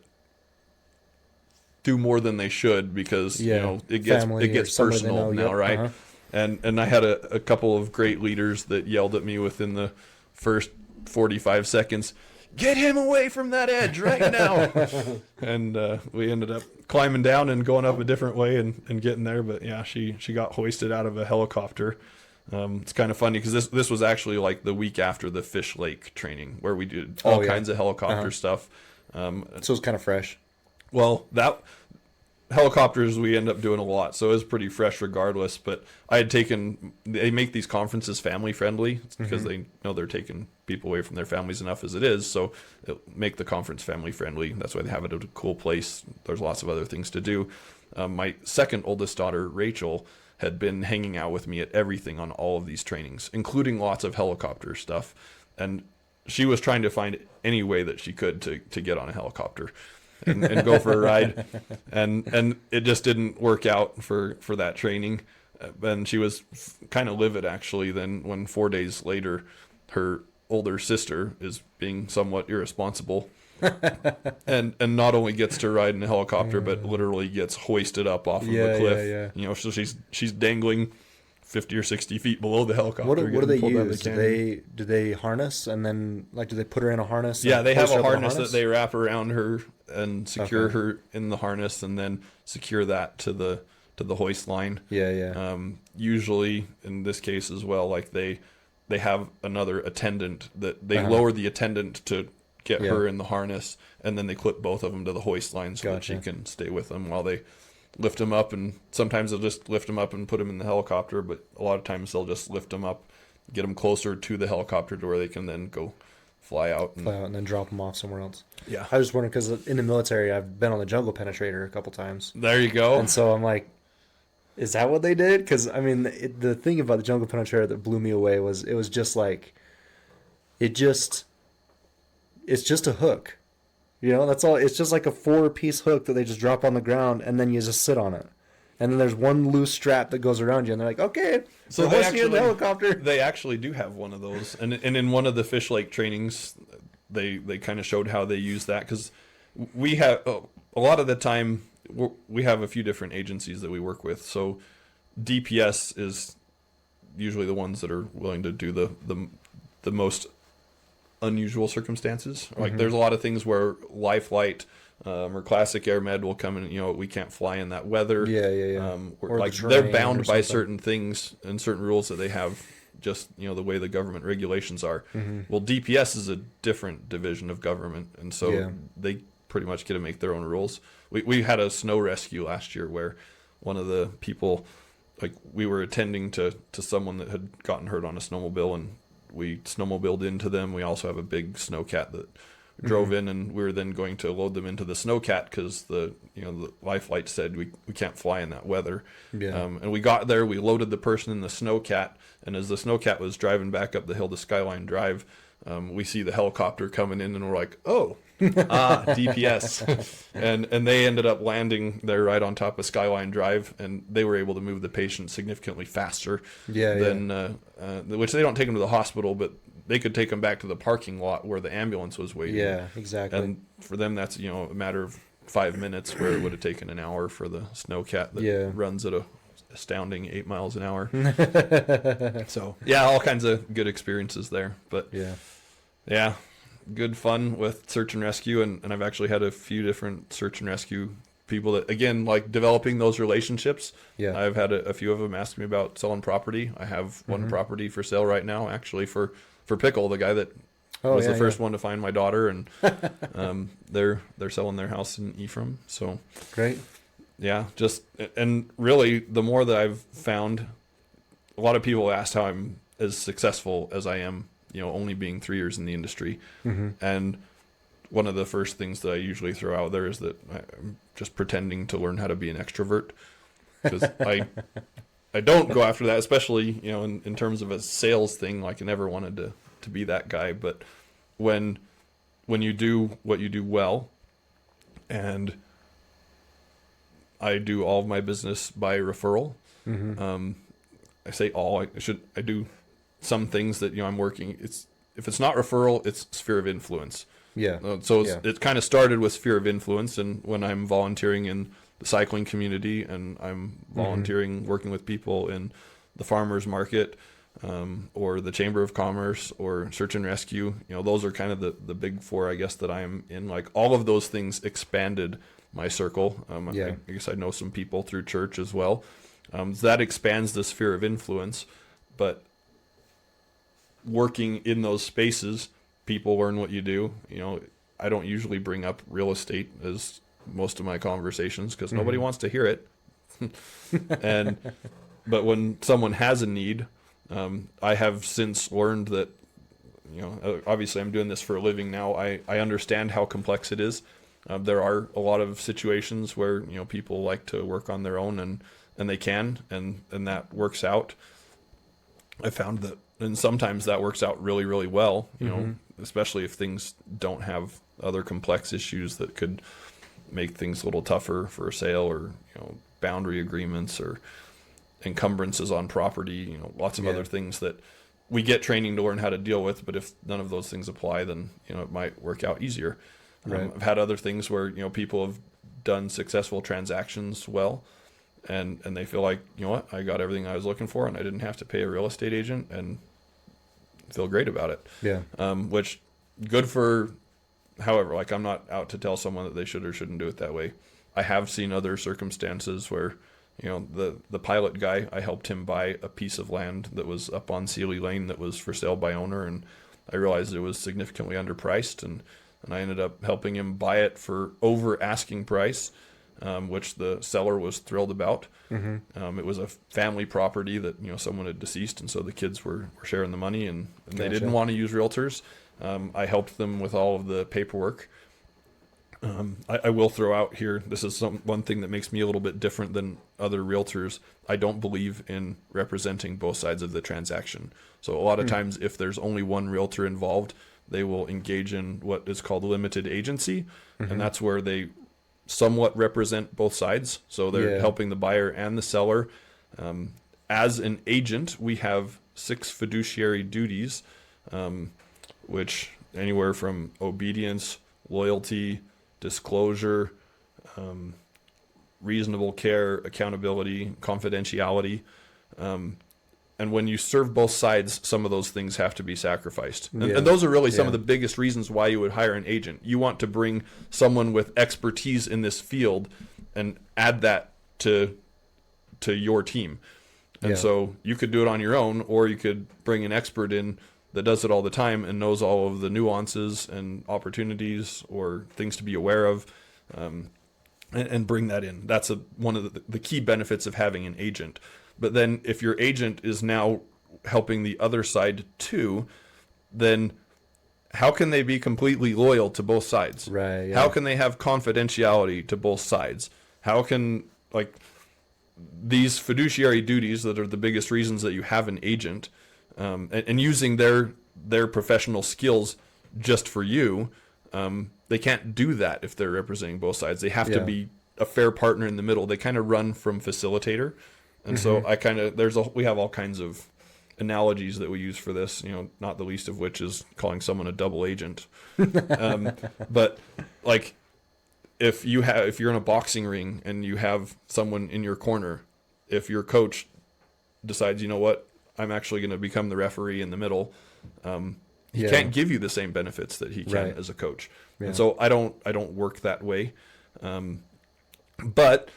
S2: do more than they should because it gets personal now, right? Uh-huh. And I had a couple of great leaders that yelled at me within the first 45 seconds, "Get him away from that edge right now!" And we ended up climbing down and going up a different way and getting there. But yeah, she got hoisted out of a helicopter. It's kind of funny because this was actually like the week after the Fish Lake training where we did all kinds of helicopter stuff.
S1: So it was kind of fresh.
S2: Well, that helicopters we end up doing a lot, so it was pretty fresh regardless. But they make these conferences family friendly because they know they're taking people away from their families enough as it is, so it'll make the conference family friendly. That's why they have it at a cool place. There's lots of other things to do. My second oldest daughter, Rachel, had been hanging out with me at everything on all of these trainings, including lots of helicopter stuff, and she was trying to find any way that she could to get on a helicopter and go for a ride, and it just didn't work out for that training. And she was kind of livid, actually, then when 4 days later her older sister is being somewhat irresponsible and not only gets to ride in a helicopter but literally gets hoisted up off of the cliff. So she's dangling 50 or 60 feet below the helicopter.
S1: What do they use? Do they harness and then, like, do they put her in a harness?
S2: Yeah, they have a harness that they wrap around her and secure her in the harness, and then secure that to the hoist line. Usually in this case as well, like they have another attendant that they lower the attendant to get
S1: Yeah.
S2: her in the harness, and then they clip both of them to the hoist line so that she
S1: Gotcha.
S2: can stay with them while they lift them up. And sometimes they'll just lift them up and put them in the helicopter, but a lot of times they'll just lift them up, get them closer to the helicopter to where they can then go fly out.
S1: Fly out and then drop them off somewhere else.
S2: Yeah.
S1: I was just wondering because in the military, I've been on the jungle penetrator a couple times,
S2: There you go.
S1: and so I'm like, is that what they did? Because I mean, the thing about the jungle penetrator that blew me away was it was just like, it's just a hook, that's all. It's just like a 4-piece hook that they just drop on the ground, and then you just sit on it, and then there's one loose strap that goes around you, and they're like, okay,
S2: So
S1: we're hoisting you in the helicopter.
S2: They actually do have one of those, and in one of the Fish Lake trainings, they kind of showed how they use that, because we have a lot of the time we have a few different agencies that we work with. So DPS is usually the ones that are willing to do the most unusual circumstances. Like there's a lot of things where Life Flight or Classic Air Med will come in, we can't fly in that weather.
S1: Yeah. Or
S2: like
S1: the
S2: they're
S1: terrain
S2: bound
S1: or
S2: by
S1: something.
S2: certain things and certain rules that they have, just the way the government regulations are. Well, DPS is a different division of government, and so
S1: Yeah.
S2: they pretty much get to make their own rules. We had a snow rescue last year where one of the people, like, we were attending to someone that had gotten hurt on a snowmobile, and we snowmobiled into them. We also have a big snowcat that drove in, and we were then going to load them into the snowcat because the Life Flight said we can't fly in that weather.
S1: Yeah.
S2: And we got there, we loaded the person in the snowcat, and as the snowcat was driving back up the hill to Skyline Drive, we see the helicopter coming in, and we're like, oh, DPS. and they ended up landing there right on top of Skyline Drive, and they were able to move the patient significantly faster than which they don't take them to the hospital, but they could take them back to the parking lot where the ambulance was waiting.
S1: Yeah, exactly.
S2: And for them, that's a matter of 5 minutes, where it would have taken an hour for the snowcat that runs at a astounding 8 miles an hour. So yeah, all kinds of good experiences there. But yeah, good fun with search and rescue, and I've actually had a few different search and rescue people that, again, like developing those relationships. I've had a few of them ask me about selling property. I have one property for sale right now, actually, for Pickle, the guy that was the first one to find my daughter, and they're selling their house in Ephraim. So
S1: great.
S2: Yeah, and really, the more that I've found, a lot of people asked how I'm as successful as I am, only being 3 years in the industry. And one of the first things that I usually throw out there is that I'm just pretending to learn how to be an extrovert, because I don't go after that, especially, in terms of a sales thing. Like, I never wanted to be that guy. But when you do what you do well, and I do all of my business by referral. I say all. I do some things that I'm working. If it's not referral, it's sphere of influence. It kind of started with sphere of influence, and when I'm volunteering in the cycling community, and I'm volunteering working with people in the farmers market, or the Chamber of Commerce, or search and rescue. Those are kind of the big four, I guess, that I'm in. Like, all of those things expanded my circle. I guess I know some people through church as well. So that expands the sphere of influence. But working in those spaces, people learn what you do. I don't usually bring up real estate as most of my conversations, because nobody wants to hear it. But when someone has a need, I have since learned that, obviously I'm doing this for a living now. I understand how complex it is. There are a lot of situations where, people like to work on their own, and they can, and that works out. I found that, and sometimes that works out really, really well, especially if things don't have other complex issues that could make things a little tougher for a sale, or, boundary agreements, or encumbrances on property, lots of other things that we get training to learn how to deal with. But if none of those things apply, then, it might work out easier.
S1: Right.
S2: I've had other things where, people have done successful transactions well, and they feel like, I got everything I was looking for, and I didn't have to pay a real estate agent, and feel great about it. Which, good for, however, like, I'm not out to tell someone that they should or shouldn't do it that way. I have seen other circumstances where, the pilot guy, I helped him buy a piece of land that was up on Sealy Lane that was for sale by owner, and I realized it was significantly underpriced, and and I ended up helping him buy it for over asking price, which the seller was thrilled about. It was a family property that someone had deceased, and so the kids were sharing the money, and they didn't want to use realtors. I helped them with all of the paperwork. I will throw out here, this is one thing that makes me a little bit different than other realtors. I don't believe in representing both sides of the transaction. So a lot of times if there's only one realtor involved, they will engage in what is called limited agency, and that's where they somewhat represent both sides. So they're helping the buyer and the seller. As an agent, we have 6 fiduciary duties, which anywhere from obedience, loyalty, disclosure, reasonable care, accountability, confidentiality. And when you serve both sides, some of those things have to be sacrificed. And those are really some of the biggest reasons why you would hire an agent. You want to bring someone with expertise in this field and add that to your team. And so you could do it on your own, or you could bring an expert in that does it all the time and knows all of the nuances and opportunities or things to be aware of, and bring that in. That's one of the key benefits of having an agent. But then if your agent is now helping the other side too, then how can they be completely loyal to both sides?
S1: Right. Yeah.
S2: How can they have confidentiality to both sides? How can, these fiduciary duties that are the biggest reasons that you have an agent, and using their professional skills just for you, they can't do that if they're representing both sides. They have to be a fair partner in the middle. They kind of run from facilitator. And so we have all kinds of analogies that we use for this, not the least of which is calling someone a double agent. But if you're in a boxing ring and you have someone in your corner, if your coach decides, I'm actually going to become the referee in the middle, he can't give you the same benefits that he can as a coach. And so I don't work that way. But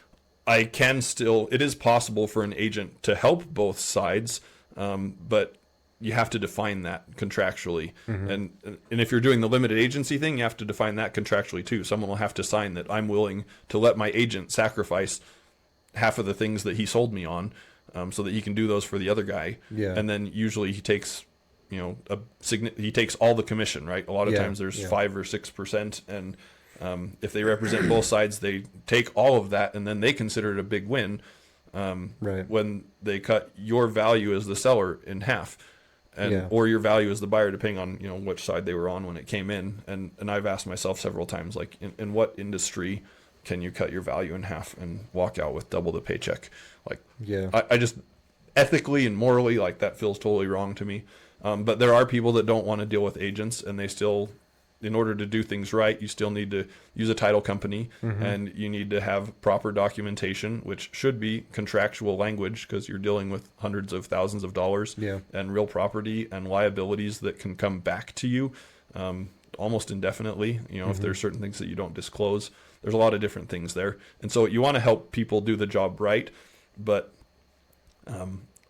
S2: I can still, it is possible for an agent to help both sides, but you have to define that contractually. And if you're doing the limited agency thing, you have to define that contractually too. Someone will have to sign that I'm willing to let my agent sacrifice half of the things that he sold me on, so that he can do those for the other guy. And then usually he takes, he takes all the commission, right? A lot of times there's 5 or 6%, and if they represent both sides, they take all of that, and then they consider it a big win when they cut your value as the seller in half, or your value as the buyer, depending on which side they were on when it came in. And I've asked myself several times, in what industry can you cut your value in half and walk out with double the paycheck? I just ethically and morally, that feels totally wrong to me. But there are people that don't want to deal with agents, and they still, in order to do things right, you still need to use a title company, and you need to have proper documentation, which should be contractual language, because you're dealing with hundreds of thousands of dollars and real property and liabilities that can come back to you almost indefinitely. If there's certain things that you don't disclose, there's a lot of different things there. And so you want to help people do the job right, but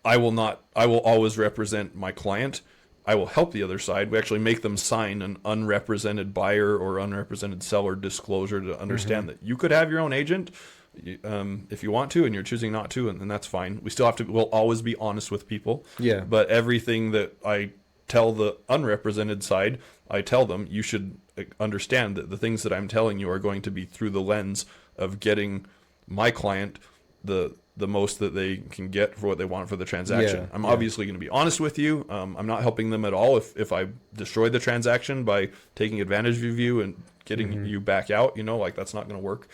S2: I will always represent my client. I will help the other side. We actually make them sign an unrepresented buyer or unrepresented seller disclosure to understand that you could have your own agent if you want to, and you're choosing not to, and that's fine. We'll always be honest with people. But everything that I tell the unrepresented side, I tell them, you should understand that the things that I'm telling you are going to be through the lens of getting my client the most that they can get for what they want for the transaction. I'm obviously going to be honest with you. I'm not helping them at all if I destroy the transaction by taking advantage of you and getting you back out. That's not going to work.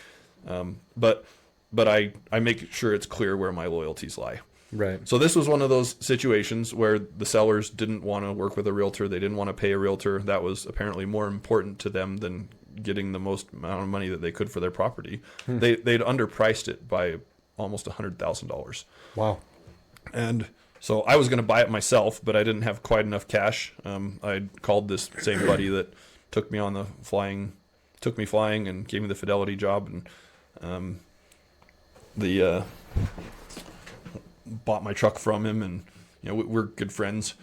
S2: But I make sure it's clear where my loyalties lie.
S1: Right.
S2: So this was one of those situations where the sellers didn't want to work with a realtor. They didn't want to pay a realtor. That was apparently more important to them than getting the most amount of money that they could for their property. They'd underpriced it by almost $100,000.
S1: Wow. And
S2: so I was going to buy it myself, but I didn't have quite enough cash. I called this same buddy that took me flying and gave me the Fidelity job, and bought my truck from him, and we're good friends.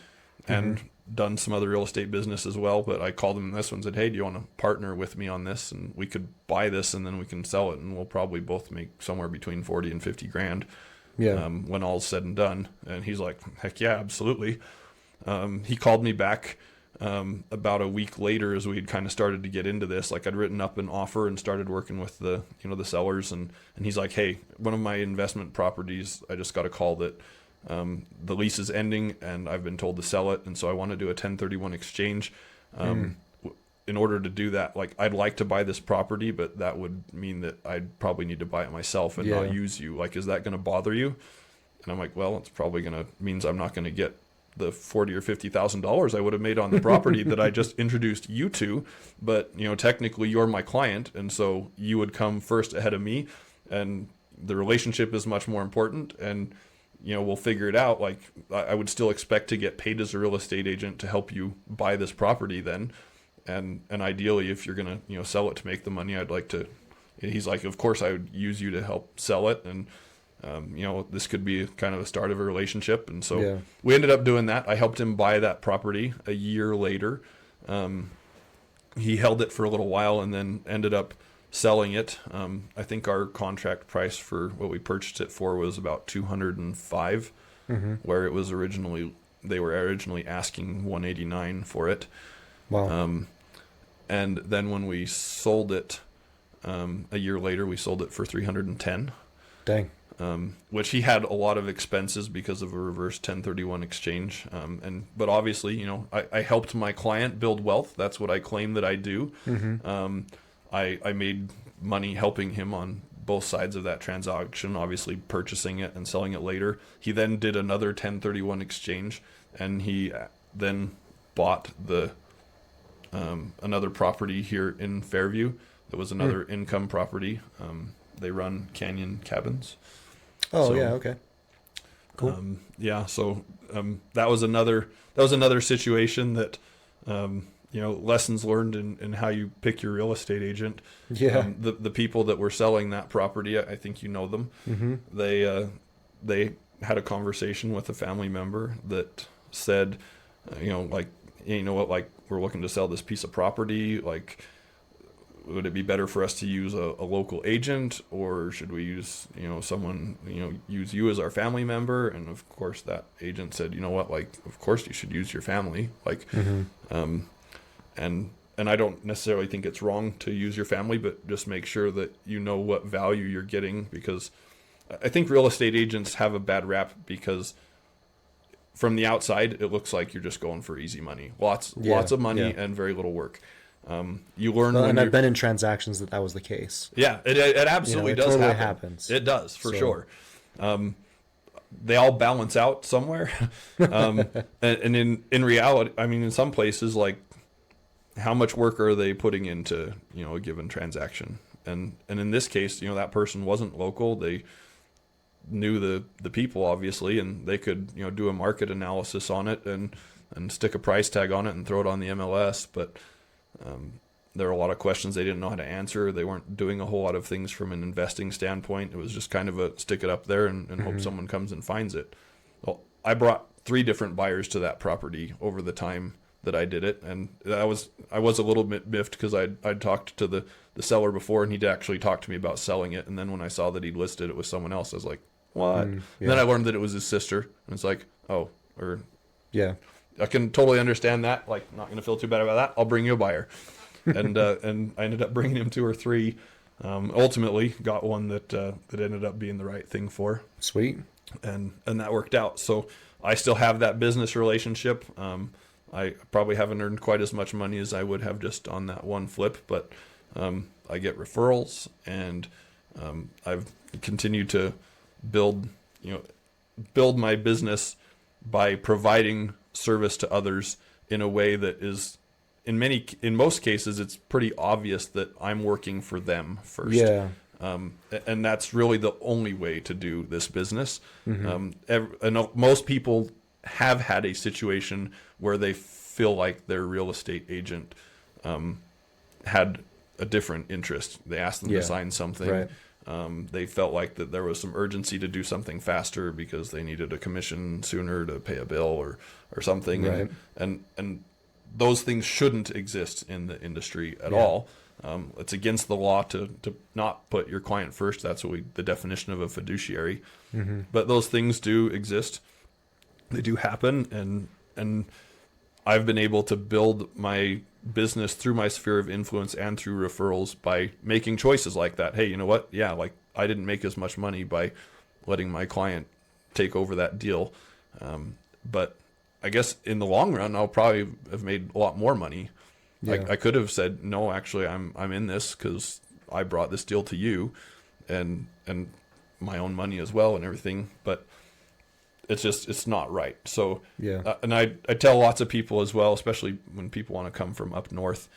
S2: And done some other real estate business as well, but I called him in this one and said, hey, do you want to partner with me on this? And we could buy this and then we can sell it, and we'll probably both make somewhere between 40 and 50 grand when all's said and done. And he's like, heck yeah, absolutely. He called me back about a week later as we had kind of started to get into this. Like, I'd written up an offer and started working with the sellers, and he's like, hey, one of my investment properties, I just got a call that the lease is ending and I've been told to sell it, and so I want to do a 1031 exchange. In order to do that, like, I'd like to buy this property, but that would mean that I'd probably need to buy it myself and not use you. Like, is that going to bother you? And I'm like, well, it's probably means I'm not going to get the $40,000 or $50,000 I would have made on the property that I just introduced you to. But, technically you're my client, and so you would come first ahead of me, and the relationship is much more important, and we'll figure it out. Like, I would still expect to get paid as a real estate agent to help you buy this property then. And ideally, if you're going to, sell it to make the money, I'd like to, he's like, of course I would use you to help sell it. And, this could be kind of the start of a relationship. And so we ended up doing that. I helped him buy that property a year later. He held it for a little while and then ended up selling it. I think our contract price for what we purchased it for was about 205, where it was they were originally asking 189 for it.
S1: Wow.
S2: And then when we sold it, a year later, we sold it for 310.
S1: Dang.
S2: Which he had a lot of expenses because of a reverse 1031 exchange. But obviously, I helped my client build wealth. That's what I claim that I do. I made money helping him on both sides of that transaction, obviously purchasing it and selling it later. He then did another 1031 exchange, and he then bought another property here in Fairview. That was another income property. They run Canyon Cabins.
S1: Oh, yeah, okay. Cool.
S2: So that was another situation that lessons learned in how you pick your real estate agent.
S1: Yeah.
S2: The people that were selling that property, I think you know them. They had a conversation with a family member that said, like, we're looking to sell this piece of property. Like, would it be better for us to use a local agent, or should we use, someone, use you as our family member? And of course that agent said, of course you should use your family. Like, and I don't necessarily think it's wrong to use your family, but just make sure that you know what value you're getting, because I think real estate agents have a bad rap because from the outside, it looks like you're just going for easy money, lots of money and very little work. You learn,
S1: and I've been in transactions that was the case.
S2: Yeah, it absolutely does
S1: totally
S2: happen.
S1: Happens.
S2: It does for sure. They all balance out somewhere, and in reality, I mean, in some places, like, how much work are they putting into a given transaction? And in this case, that person wasn't local. They knew the people, obviously, and they could do a market analysis on it and stick a price tag on it and throw it on the MLS. But there are a lot of questions they didn't know how to answer. They weren't doing a whole lot of things from an investing standpoint. It was just kind of a stick it up there and hope someone comes and finds it. Well, I brought 3 different buyers to that property over the time that I did it, and I was a little bit miffed because I'd talked to the seller before, and he'd actually talked to me about selling it. And then when I saw that he'd listed it with someone else, I was like, what? And then I learned that it was his sister, and it's like, I can totally understand that. Like, not going to feel too bad about that. I'll bring you a buyer. And I ended up bringing him 2 or 3. Ultimately got one that ended up being the right thing for.
S1: Sweet.
S2: And that worked out. So I still have that business relationship. I probably haven't earned quite as much money as I would have just on that one flip, but I get referrals, and I've continued to build my business by providing service to others in a way that is, in most cases, it's pretty obvious that I'm working for them first.
S1: Yeah.
S2: And that's really the only way to do this business. I know most people have had a situation where they feel like their real estate agent had a different interest. They asked them to sign something.
S1: Right.
S2: They felt like that there was some urgency to do something faster because they needed a commission sooner to pay a bill or something.
S1: Right.
S2: And those things shouldn't exist in the industry at
S1: Yeah.
S2: all. It's against the law to not put your client first. That's what the definition of a fiduciary.
S1: Mm-hmm.
S2: But those things do exist. They do happen, and I've been able to build my business through my sphere of influence and through referrals by making choices like that. Hey, you know what? Yeah, like I didn't make as much money by letting my client take over that deal. But I guess in the long run, I'll probably have made a lot more money.
S1: Yeah.
S2: I could have said, no, actually, I'm in this because I brought this deal to you, and my own money as well and everything. But it's not right. So
S1: Yeah.
S2: and I tell lots of people as well, especially when people want to come from up north,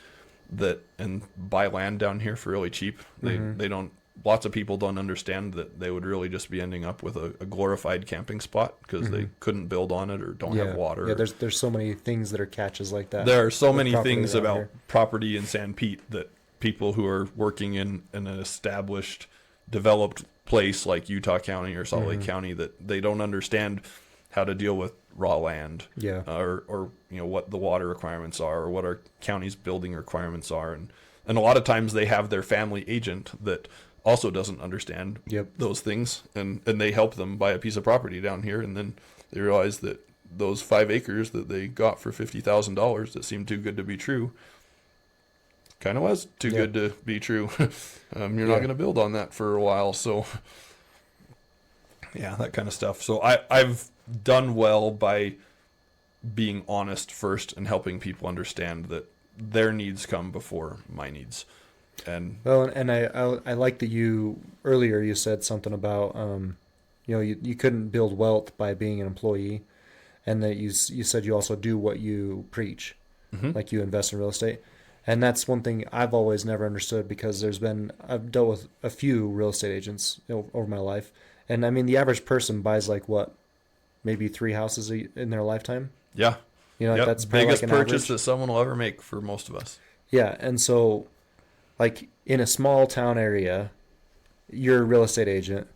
S2: that and buy land down here for really cheap. They don't. Lots of people don't understand that they would really just be ending up with a glorified camping spot because they couldn't build on it or don't have water.
S1: Yeah, there's so many things that are catches like that.
S2: There are so
S1: with
S2: many
S1: property
S2: things
S1: around
S2: about
S1: here.
S2: property in Sanpete that people who are working in an established, developed place like Utah County or Salt Lake County, that they don't understand how to deal with raw land,
S1: Yeah.
S2: or what the water requirements are, or what our county's building requirements are, and a lot of times they have their family agent that also doesn't understand
S1: Yep.
S2: those things, and they help them buy a piece of property down here, and then they realize that those 5 acres that they got for $50,000 that seemed too good to be true kind of was too good to be true. You're not going to build on that for a while, so yeah, that kind of stuff. So I've done well by being honest first and helping people understand that their needs come before my needs. And
S1: Well, and I like that earlier you said something about you couldn't build wealth by being an employee, and that you said you also do what you preach, like you invest in real estate, and that's one thing I've always never understood because I've dealt with a few real estate agents over my life, and I mean the average person buys like what, maybe 3 houses in their lifetime.
S2: yeah,
S1: Like that's probably
S2: biggest
S1: like an
S2: purchase
S1: average.
S2: that someone will ever make for most of us.
S1: Yeah, and so, like in a small town area, you're a real estate agent.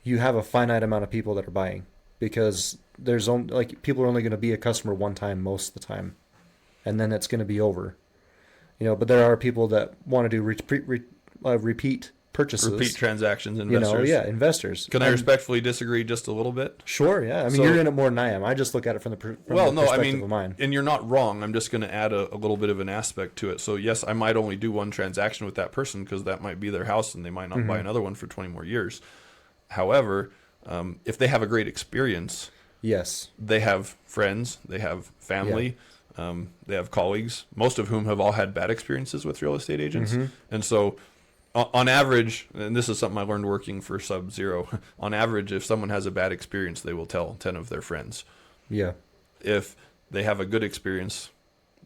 S1: You have a finite amount of people that are buying because there's only like people are only going to be a customer one time most of the time, and then it's going to be over. But there are people that want to do repeat purchases,
S2: Repeat transactions, investors.
S1: Investors.
S2: Can I respectfully disagree just a little bit?
S1: Sure, yeah. I mean,
S2: So-
S1: you're in it more than I am. I just look at it from the perspective of mine.
S2: And you're not wrong. I'm just going to add a little bit of an aspect to it. So yes, I might only do one transaction with that person because that might be their house and they might not buy another one for 20 more years. However, if they have a great experience,
S1: Yes.
S2: they have friends, they have family, they have colleagues, most of whom have all had bad experiences with real estate agents. And so on average, and this is something I learned working for Sub-Zero, on average, if someone has a bad experience, they will tell 10 of their friends.
S1: Yeah.
S2: If they have a good experience,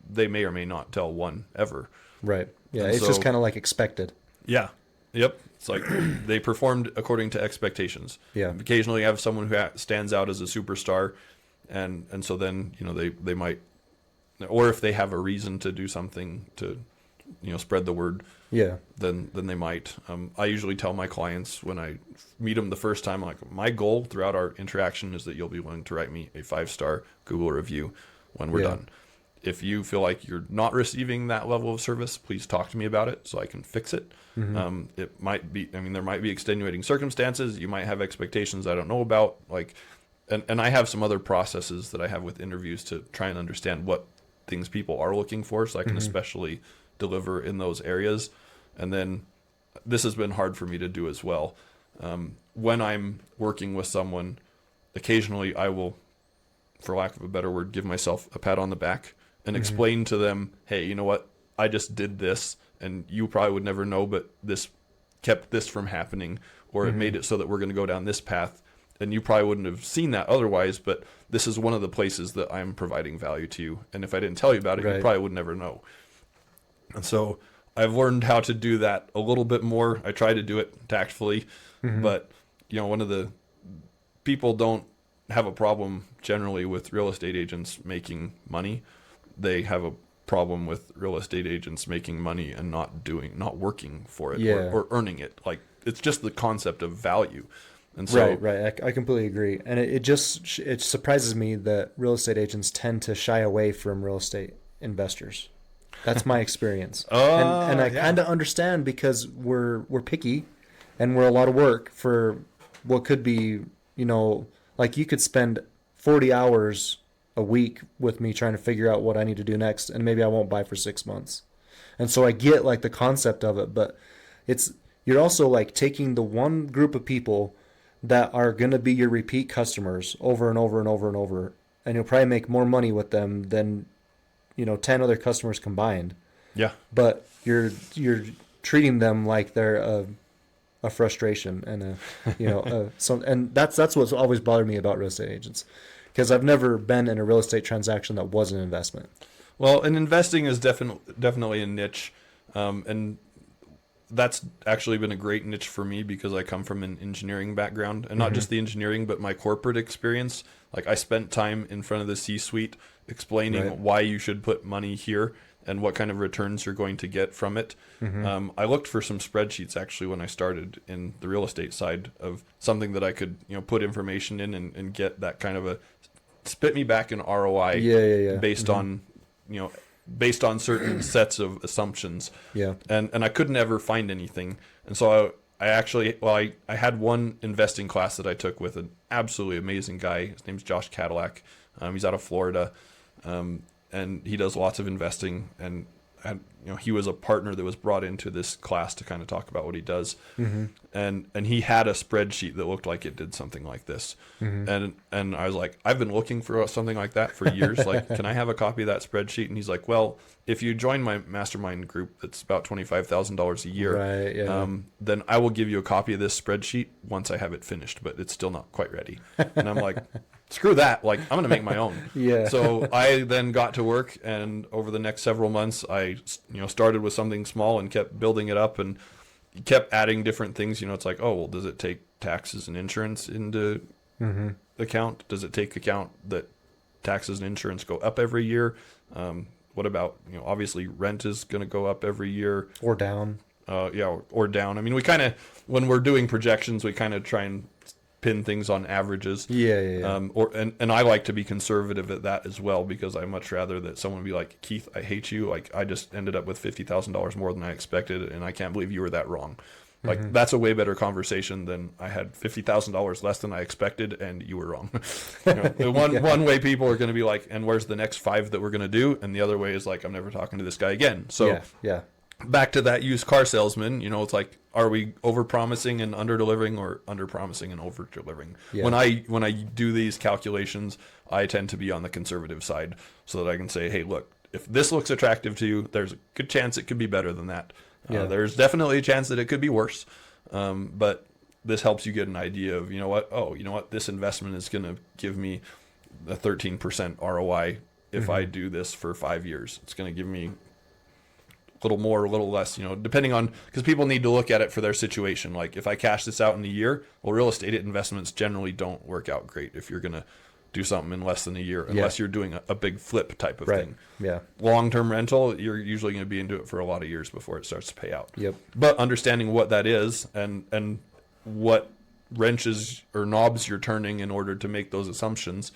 S2: they may or may not tell one ever.
S1: Right. Yeah.
S2: And
S1: It's
S2: so-
S1: just kind of like expected.
S2: Yeah. Yep. It's like they performed according to expectations.
S1: Yeah.
S2: Occasionally you have someone who stands out as a superstar, and so then, they might, or if they have a reason to do something to, spread the word,
S1: Yeah.
S2: then they might. I usually tell my clients when I meet them the first time, like, my goal throughout our interaction is that you'll be willing to write me a 5-star Google review when we're done. If you feel like you're not receiving that level of service, please talk to me about it so I can fix it. It might be, there might be extenuating circumstances. You might have expectations I don't know about. And I have some other processes that I have with interviews to try and understand what things people are looking for, so I can especially deliver in those areas. And then this has been hard for me to do as well. When I'm working with someone, occasionally I will, for lack of a better word, give myself a pat on the back and explain to them, hey, you know what? I just did this, and you probably would never know, but this kept this from happening, or it made it so that we're going to go down this path, and you probably wouldn't have seen that otherwise, but this is one of the places that I'm providing value to you, and if I didn't tell you about it,
S1: Right.
S2: you probably would never know. And so I've learned how to do that a little bit more. I try to do it tactfully, but one of the people don't have a problem generally with real estate agents making money. They have a problem with real estate agents making money and not working for it,
S1: Yeah.
S2: or earning it. Like, it's just the concept of value. And so,
S1: right. I completely agree. And it surprises me that real estate agents tend to shy away from real estate investors. That's my experience. And I kind of understand, because we're picky, and we're a lot of work for what could be, like you could spend 40 hours a week with me trying to figure out what I need to do next, and maybe I won't buy for 6 months. And so I get like the concept of it, but you're also like taking the one group of people that are going to be your repeat customers over and over and over and over, and you'll probably make more money with them than 10 other customers combined.
S2: Yeah.
S1: But you're treating them like they're a frustration and and that's what's always bothered me about real estate agents, because I've never been in a real estate transaction that was an investment.
S2: Well, and investing is definitely a niche, and that's actually been a great niche for me, because I come from an engineering background, and not just the engineering, but my corporate experience. Like, I spent time in front of the C-suite explaining why you should put money here and what kind of returns you're going to get from it. I looked for some spreadsheets actually when I started in the real estate side, of something that I could put information in and get that kind of a spit me back in ROI based on based on certain sets of assumptions.
S1: Yeah.
S2: And I couldn't ever find anything. And so I had one investing class that I took with an absolutely amazing guy. His name's Josh Cadillac. He's out of Florida. And he does lots of investing, and he was a partner that was brought into this class to kind of talk about what he does. And he had a spreadsheet that looked like it did something like this. And I was like, I've been looking for something like that for years. Like, can I have a copy of that spreadsheet? And he's like, well, if you join my mastermind group, that's about $25,000 a year. Then I will give you a copy of this spreadsheet once I have it finished, but it's still not quite ready. And I'm like, screw that. Like, I'm going to make my own. So I then got to work, and over the next several months, I, started with something small and kept building it up, and kept adding different things. It's like, oh, well, does it take taxes and insurance into account? Does it take account that taxes and insurance go up every year? What about, obviously rent is going to go up every year.
S1: Or down.
S2: Or down. I mean, we kind of, when we're doing projections, we kind of try and pin things on averages. And I like to be conservative at that as well, because I much rather that someone be like, Keith, I hate you. Like, I just ended up with $50,000 more than I expected, and I can't believe you were that wrong. Like, that's a way better conversation than I had $50,000 less than I expected, and you were wrong. One way people are going to be like, and where's the next 5 that we're going to do? And the other way is like, I'm never talking to this guy again. So back to that used car salesman, it's like, are we over-promising and under-delivering, or under-promising and over-delivering? When I do these calculations, I tend to be on the conservative side, so that I can say, hey, look, if this looks attractive to you, there's a good chance it could be better than that. There's definitely a chance that it could be worse. But this helps you get an idea of, this investment is going to give me a 13% ROI if I do this for 5 years. It's going to give me a little more, a little less, depending on, because people need to look at it for their situation. Like, if I cash this out in a year, well, real estate investments generally don't work out great if you're going to do something in less than a year, unless you're doing a big flip type of thing. Long-term rental, you're usually going to be into it for a lot of years before it starts to pay out. But understanding what that is, and what wrenches or knobs you're turning in order to make those assumptions,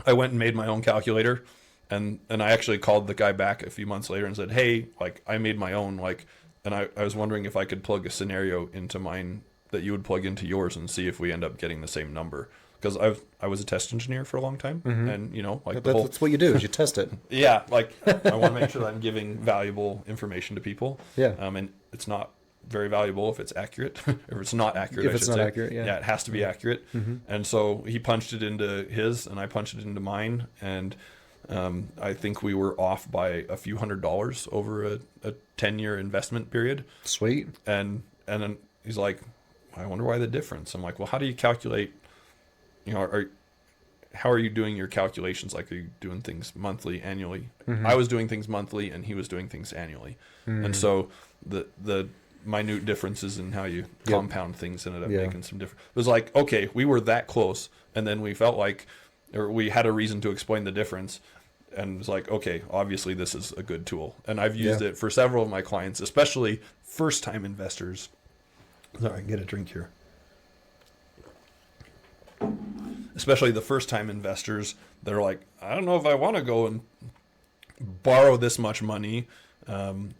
S2: I went and made my own calculator. And I actually called the guy back a few months later and said, hey, like, I made my own, like, and I was wondering if I could plug a scenario into mine that you would plug into yours, and see if we end up getting the same number. Because I was a test engineer for a long time, and that's
S1: what you do, is you test it.
S2: Like, I want to make sure that I'm giving valuable information to people. And it's not very valuable if it's accurate, or it's not accurate.
S1: If it's not accurate,
S2: it has to be accurate. And so he punched it into his, and I punched it into mine, and I think we were off by a few $100s over a 10-year investment period.
S1: Sweet.
S2: And then he's like, I wonder why the difference. I'm like, well, how do you calculate? How are you doing your calculations? Like, are you doing things monthly, annually? I was doing things monthly, and he was doing things annually. And so the minute differences in how you compound things ended up making some difference. It was like, okay, we were that close, and then we felt like, or we had a reason to explain the difference, and it's like, okay, obviously this is a good tool. And I've used it for several of my clients, especially first-time investors. Sorry, get a drink here. Especially the first time investors, they're like, I don't know if I want to go and borrow this much money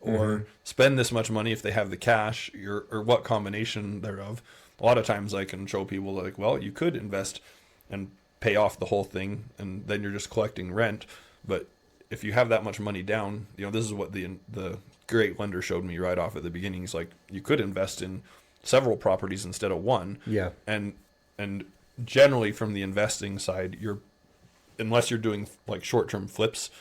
S2: or spend this much money if they have the cash or what combination thereof. A lot of times I can show people like, well, you could invest and pay off the whole thing and then you're just collecting rent. But if you have that much money down, this is what the great lender showed me right off at the beginning. He's like, you could invest in several properties instead of one.
S1: Yeah.
S2: And generally from the investing side, unless you're doing like short-term flips,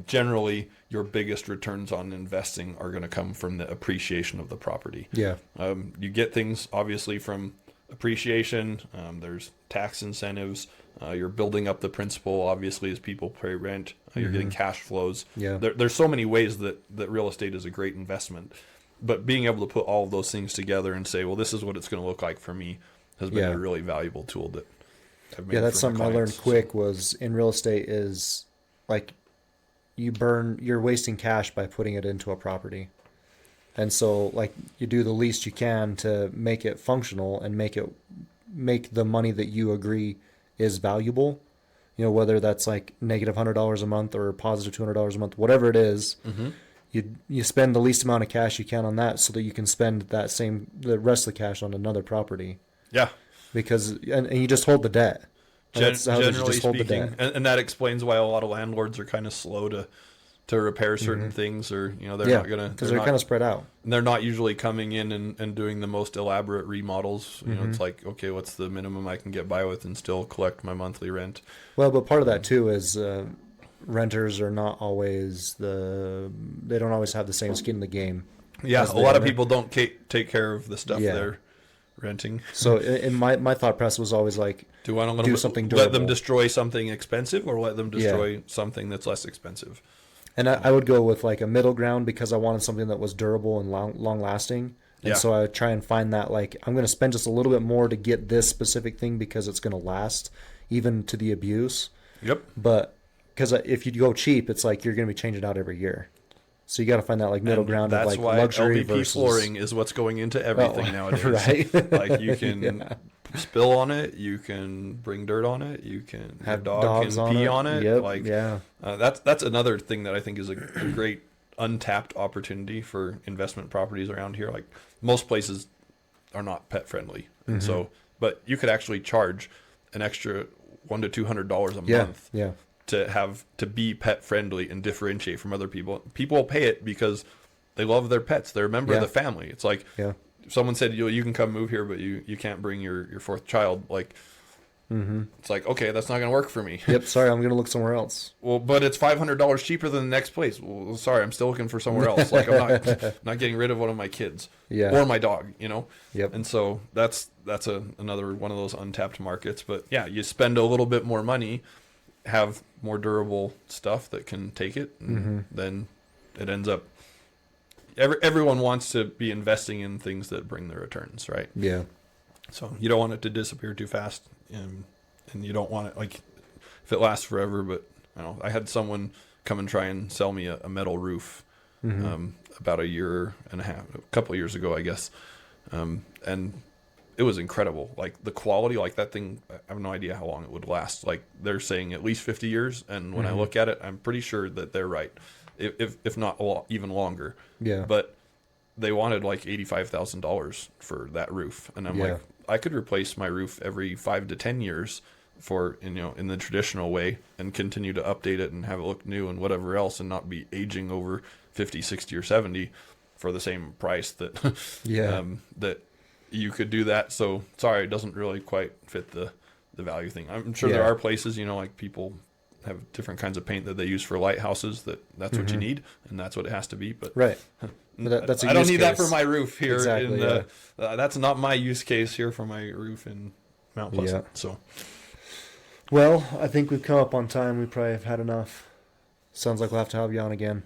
S2: generally your biggest returns on investing are going to come from the appreciation of the property.
S1: Yeah.
S2: You get things obviously from appreciation. There's tax incentives. You're building up the principal, obviously, as people pay rent. You're getting cash flows.
S1: Yeah.
S2: There's so many ways that real estate is a great investment. But being able to put all of those things together and say, well, this is what it's going to look like for me has been a really valuable tool that I've made.
S1: Yeah, that's
S2: for my
S1: something I learned
S2: clients.
S1: quick was in real estate is like you're wasting cash by putting it into a property. And so like you do the least you can to make it functional and make the money that you agree is valuable. Whether that's like negative $100 a month or positive $200 a month, whatever it is, you spend the least amount of cash you can on that so that you can spend the rest of the cash on another property.
S2: Yeah.
S1: Because and you just hold the debt.
S2: Generally speaking, and that explains why a lot of landlords are kind of slow to repair certain things, or they're not gonna,
S1: because they're kind of spread out.
S2: And they're not usually coming in and doing the most elaborate remodels. It's like, okay, what's the minimum I can get by with and still collect my monthly rent?
S1: Well, but part of that too is renters are not always they don't always have the same skin in the game.
S2: Yeah, a lot of people don't take care of the stuff they're renting.
S1: So in my thought process was always like,
S2: do I
S1: do something durable.
S2: Let them destroy something expensive or let them destroy something that's less expensive?
S1: And I would go with like a middle ground because I wanted something that was durable and long lasting. And so I would try and find that, like, I'm going to spend just a little bit more to get this specific thing because it's going to last even to the abuse.
S2: Yep.
S1: But because if you go cheap, it's like you're going to be changing out every year. So you got to find that like middle ground of like luxury
S2: LVP
S1: versus
S2: flooring is what's going into everything nowadays.
S1: Right.
S2: Like you can spill on it, you can bring dirt on it, you can
S1: have
S2: dog
S1: dogs
S2: can
S1: on
S2: pee
S1: it.
S2: on it.
S1: Yep.
S2: Like
S1: yeah.
S2: That's another thing that I think is a great untapped opportunity for investment properties around here. Like most places are not pet friendly, and so but you could actually charge an extra $100 to $200 a month.
S1: Yeah.
S2: To be pet friendly and differentiate from other people. People pay it because they love their pets. They're a member of the family. It's like if someone said you can come move here, but you can't bring your fourth child. Like it's like, okay, that's not going to work for me.
S1: Yep. Sorry, I'm going to look somewhere else.
S2: Well, but it's $500 cheaper than the next place. Well, sorry, I'm still looking for somewhere else. Like I'm not getting rid of one of my kids or my dog.
S1: Yep.
S2: And so that's another one of those untapped markets. But yeah, you spend a little bit more money, have more durable stuff that can take it, and then it ends up everyone wants to be investing in things that bring the returns, right?
S1: Yeah.
S2: So you don't want it to disappear too fast, and you don't want it like if it lasts forever. But I had someone come and try and sell me a metal roof about a year and a couple of years ago, I guess, and it was incredible. Like the quality, like that thing, I have no idea how long it would last. Like they're saying at least 50 years. And when I look at it, I'm pretty sure that they're right. If not even longer.
S1: Yeah.
S2: But they wanted like $85,000 for that roof. And I'm like, I could replace my roof every 5 to 10 years for, in the traditional way and continue to update it and have it look new and whatever else and not be aging over 50, 60 or 70 for the same price that, that you could do that. So sorry, it doesn't really quite fit the value thing. I'm sure there are places, like people have different kinds of paint that they use for lighthouses that's what you need and that's what it has to be. But
S1: right. That's a
S2: I don't
S1: use
S2: need
S1: case.
S2: that for my roof here.
S1: Exactly,
S2: that's not my use case here for my roof in Mount Pleasant.
S1: Yeah.
S2: So,
S1: well, I think we've come up on time. We probably have had enough. Sounds like we'll have to have you on again.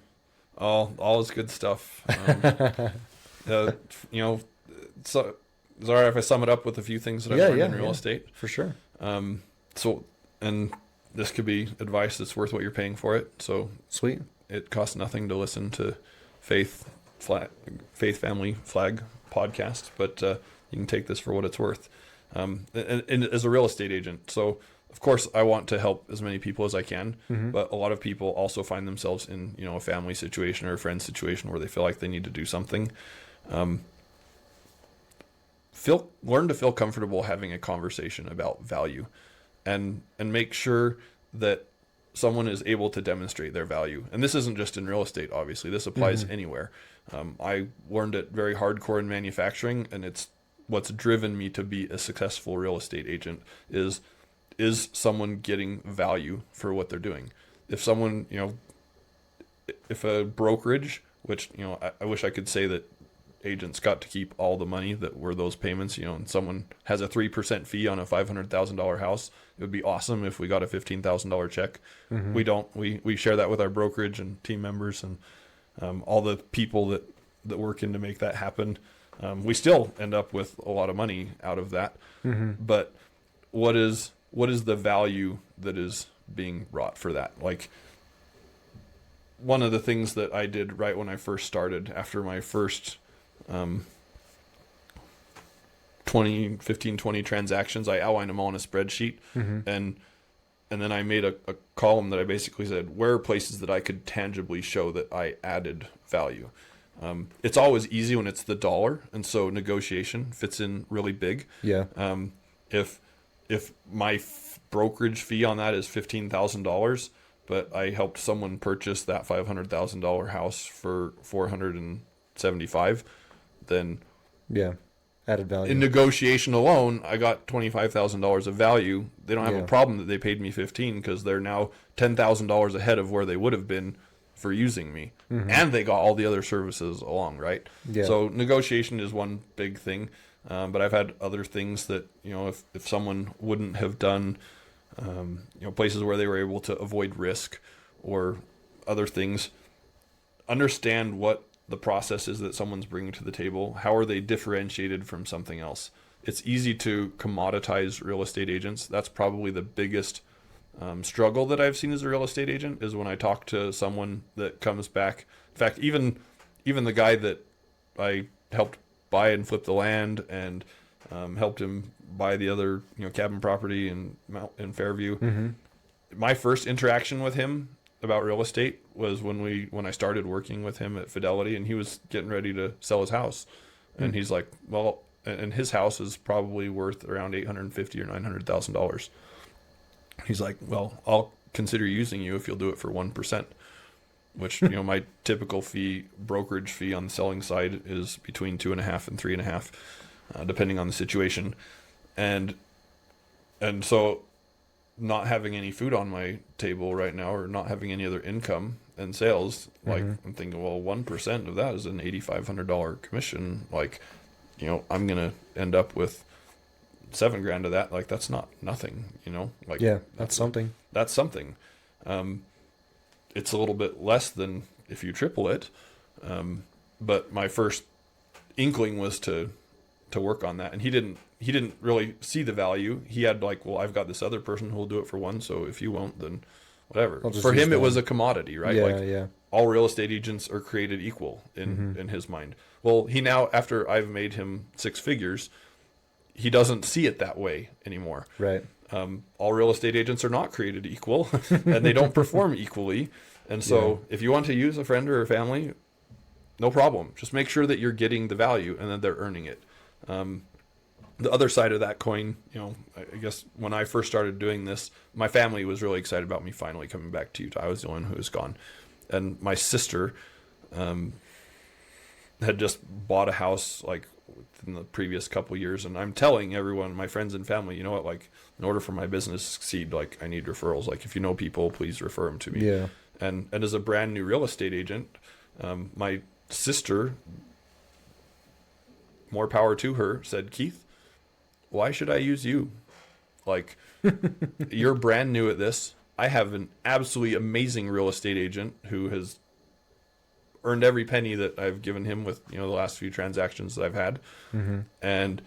S2: all is good stuff. So is it all right if I sum it up with a few things that I've learned in real estate?
S1: For sure.
S2: And this could be advice that's worth what you're paying for it. So
S1: Sweet.
S2: it costs nothing to listen to Faith Family Flag podcast, but You can take this for what it's worth. And as a real estate agent, so of course I want to help as many people as I can, but a lot of people also find themselves in, you know, a family situation or a friend situation where they feel like they need to do something. Learn to feel comfortable having a conversation about value, and make sure that someone is able to demonstrate their value. And this isn't just in real estate, obviously. This applies anywhere. I learned it very hardcore in manufacturing, and it's what's driven me to be a successful real estate agent is someone getting value for what they're doing. If someone, you know, if a brokerage, which, you know, I wish I could say that agents got to keep all the money that were those payments, you know, and someone has a 3% fee on a $500,000 house, it would be awesome if we got a $15,000 check. We don't. We share that with our brokerage and team members and all the people that work in to make that happen. We still end up with a lot of money out of that. But what is the value that is being brought for that? Like, one of the things that I did right when I first started, after my first 20 transactions, I outlined them all in a spreadsheet, and then I made a column that I basically said, where are places that I could tangibly show that I added value. It's always easy when it's the dollar, and so negotiation fits in really big.
S1: Yeah.
S2: If my brokerage fee on that is $15,000, but I helped someone purchase that $500,000 house for $475, then
S1: Yeah. Added value.
S2: in negotiation alone, I got $25,000 of value. They don't have
S1: Yeah.
S2: a problem that they paid me $15,000 because they're now $10,000 ahead of where they would have been for using me, and they got all the other services along, right?
S1: Yeah.
S2: So negotiation is one big thing, but I've had other things that, you know, if someone wouldn't have done, you know, places where they were able to avoid risk or other things, understand what the process is that someone's bringing to the table. How are they differentiated from something else? It's easy to commoditize real estate agents. That's probably the biggest struggle that I've seen as a real estate agent, is when I talk to someone that comes back. In fact, even the guy that I helped buy and flip the land and helped him buy the other, you know, cabin property in Fairview. My first interaction with him about real estate was when I started working with him at Fidelity, and he was getting ready to sell his house, and he's like, well, and his house is probably worth around $850,000 or $900,000. He's like, well, I'll consider using you if you'll do it for 1%, which, you know, my typical brokerage fee on the selling side is between 2.5 and 3.5, depending on the situation. And so not having any food on my table right now, or not having any other income and sales, like, I'm thinking, well, 1% of that is an $8,500 commission. Like, you know, I'm going to end up with $7,000 of that. Like, that's not nothing, you know, like,
S1: yeah, that's something.
S2: That's something. It's a little bit less than if you triple it. But my first inkling was to work on that. And he didn't really see the value. He had like, well, I've got this other person who will do it for one, so if you won't, then whatever. For him, it was a commodity, right?
S1: Yeah,
S2: like,
S1: yeah.
S2: all real estate agents are created equal in his mind. Well, he now, after I've made him 6 figures, he doesn't see it that way anymore.
S1: Right.
S2: All real estate agents are not created equal, and they don't perform equally. And so if you want to use a friend or a family, no problem. Just make sure that you're getting the value and that they're earning it. The other side of that coin, you know, I guess when I first started doing this, my family was really excited about me finally coming back to Utah. I was the one who was gone. And my sister had just bought a house like within the previous couple years. And I'm telling everyone, my friends and family, you know what, like, in order for my business to succeed, like, I need referrals. Like, if you know people, please refer them to me.
S1: Yeah.
S2: And as a brand new real estate agent, my sister, more power to her, said, Keith, why should I use you? Like, you're brand new at this. I have an absolutely amazing real estate agent who has earned every penny that I've given him with, you know, the last few transactions that I've had. And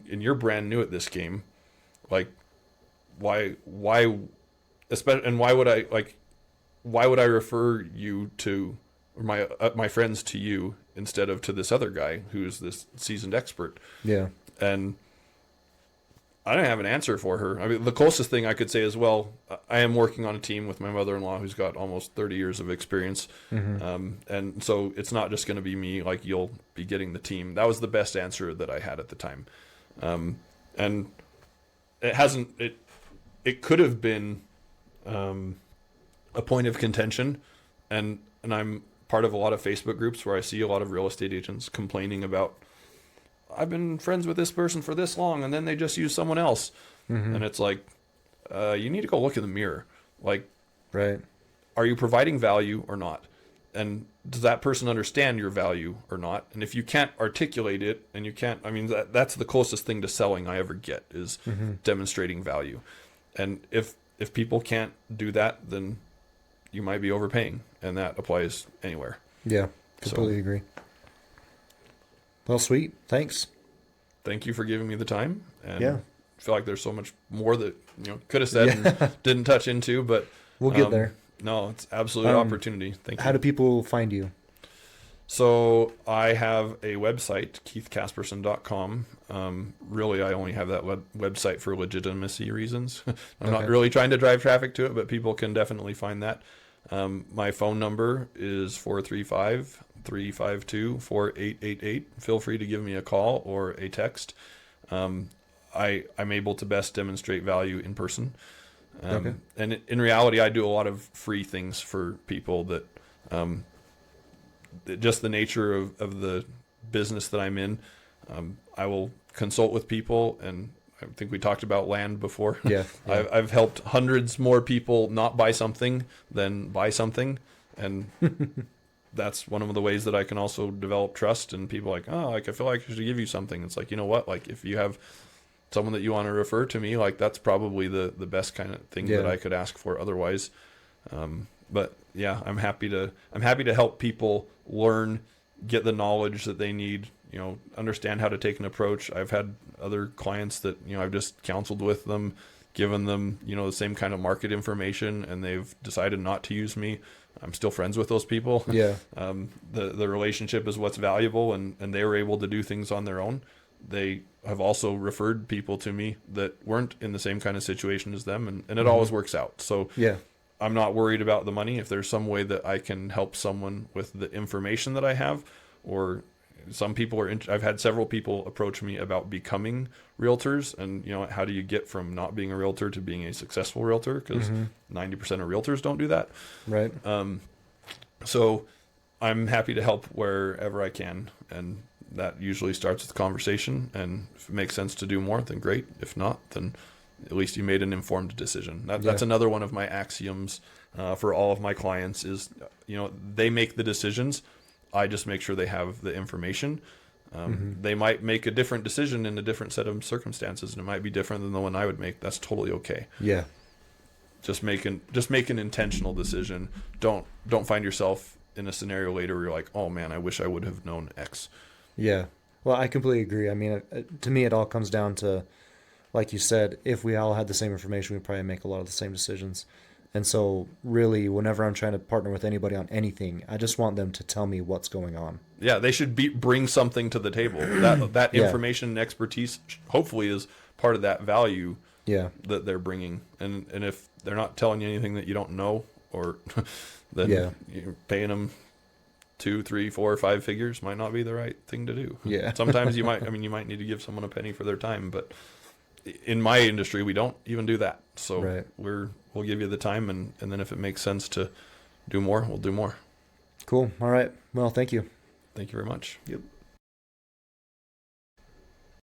S2: you're brand new at this game. Like, why, and why would I refer you to, or my friends to you, instead of to this other guy who's this seasoned expert.
S1: Yeah.
S2: And I don't have an answer for her. I mean, the closest thing I could say is, well, I am working on a team with my mother-in-law who's got almost 30 years of experience. And so it's not just going to be me, like you'll be getting the team. That was the best answer that I had at the time. And it could have been a point of contention. And I'm part of a lot of Facebook groups where I see a lot of real estate agents complaining about, I've been friends with this person for this long, and then they just use someone else. And it's like, you need to go look in the mirror. Like,
S1: Right.
S2: are you providing value or not? And does that person understand your value or not? And if you can't articulate it, and you can't, I mean, that's the closest thing to selling I ever get is demonstrating value. And if people can't do that, then you might be overpaying, and that applies anywhere.
S1: Yeah. Completely agree. Well, sweet. Thanks.
S2: Thank you for giving me the time. And
S1: Yeah.
S2: I feel like there's so much more that could have said and didn't touch into, but
S1: We'll get there.
S2: No, it's absolute opportunity. Thank you.
S1: How do people find you?
S2: So I have a website, keithkasperson.com. Really, I only have that website for legitimacy reasons. I'm not really trying to drive traffic to it, but people can definitely find that. My phone number is 435-352-4888. Feel free to give me a call or a text. I'm able to best demonstrate value in person. And in reality, I do a lot of free things for people that just the nature of the business that I'm in. I will consult with people, and I think we talked about land before.
S1: Yeah.
S2: I've helped hundreds more people not buy something than buy something. And that's one of the ways that I can also develop trust, and people like, oh, like, I feel like I should give you something. It's like, you know what? Like, if you have someone that you want to refer to me, like, that's probably the best kind of thing that I could ask for otherwise. But yeah, I'm happy to help people learn, get the knowledge that they need, understand how to take an approach. I've had other clients that, I've just counseled with them, given them, the same kind of market information, and they've decided not to use me. I'm still friends with those people.
S1: Yeah.
S2: The relationship is what's valuable, and they were able to do things on their own. They have also referred people to me that weren't in the same kind of situation as them, and it always works out. So
S1: Yeah.
S2: I'm not worried about the money. If there's some way that I can help someone with the information that I have, or some people I've had several people approach me about becoming realtors, and how do you get from not being a realtor to being a successful realtor? Because 90% of realtors don't do that.
S1: Right.
S2: So I'm happy to help wherever I can, and that usually starts with a conversation. And if it makes sense to do more, then great. If not, then at least you made an informed decision. That's another one of my axioms for all of my clients is, they make the decisions. I just make sure they have the information. They might make a different decision in a different set of circumstances, and it might be different than the one I would make. That's totally okay.
S1: Yeah.
S2: Just make an intentional decision. Don't find yourself in a scenario later where you're like, oh man, I wish I would have known X.
S1: Yeah. Well, I completely agree. I mean, to me, it all comes down to, like you said, if we all had the same information, we'd probably make a lot of the same decisions. And so really, whenever I'm trying to partner with anybody on anything, I just want them to tell me what's going on.
S2: Yeah, they should bring something to the table. That information and expertise hopefully is part of that value that they're bringing. And if they're not telling you anything that you don't know, or then you're paying them 2, 3, 4, 5 figures might not be the right thing to do.
S1: Yeah.
S2: Sometimes you might need to give someone a penny for their time, but in my industry, we don't even do that. So we'll give you the time, and then if it makes sense to do more, we'll do more.
S1: Cool. All right. Well, thank you.
S2: Thank you very much.
S1: Yep.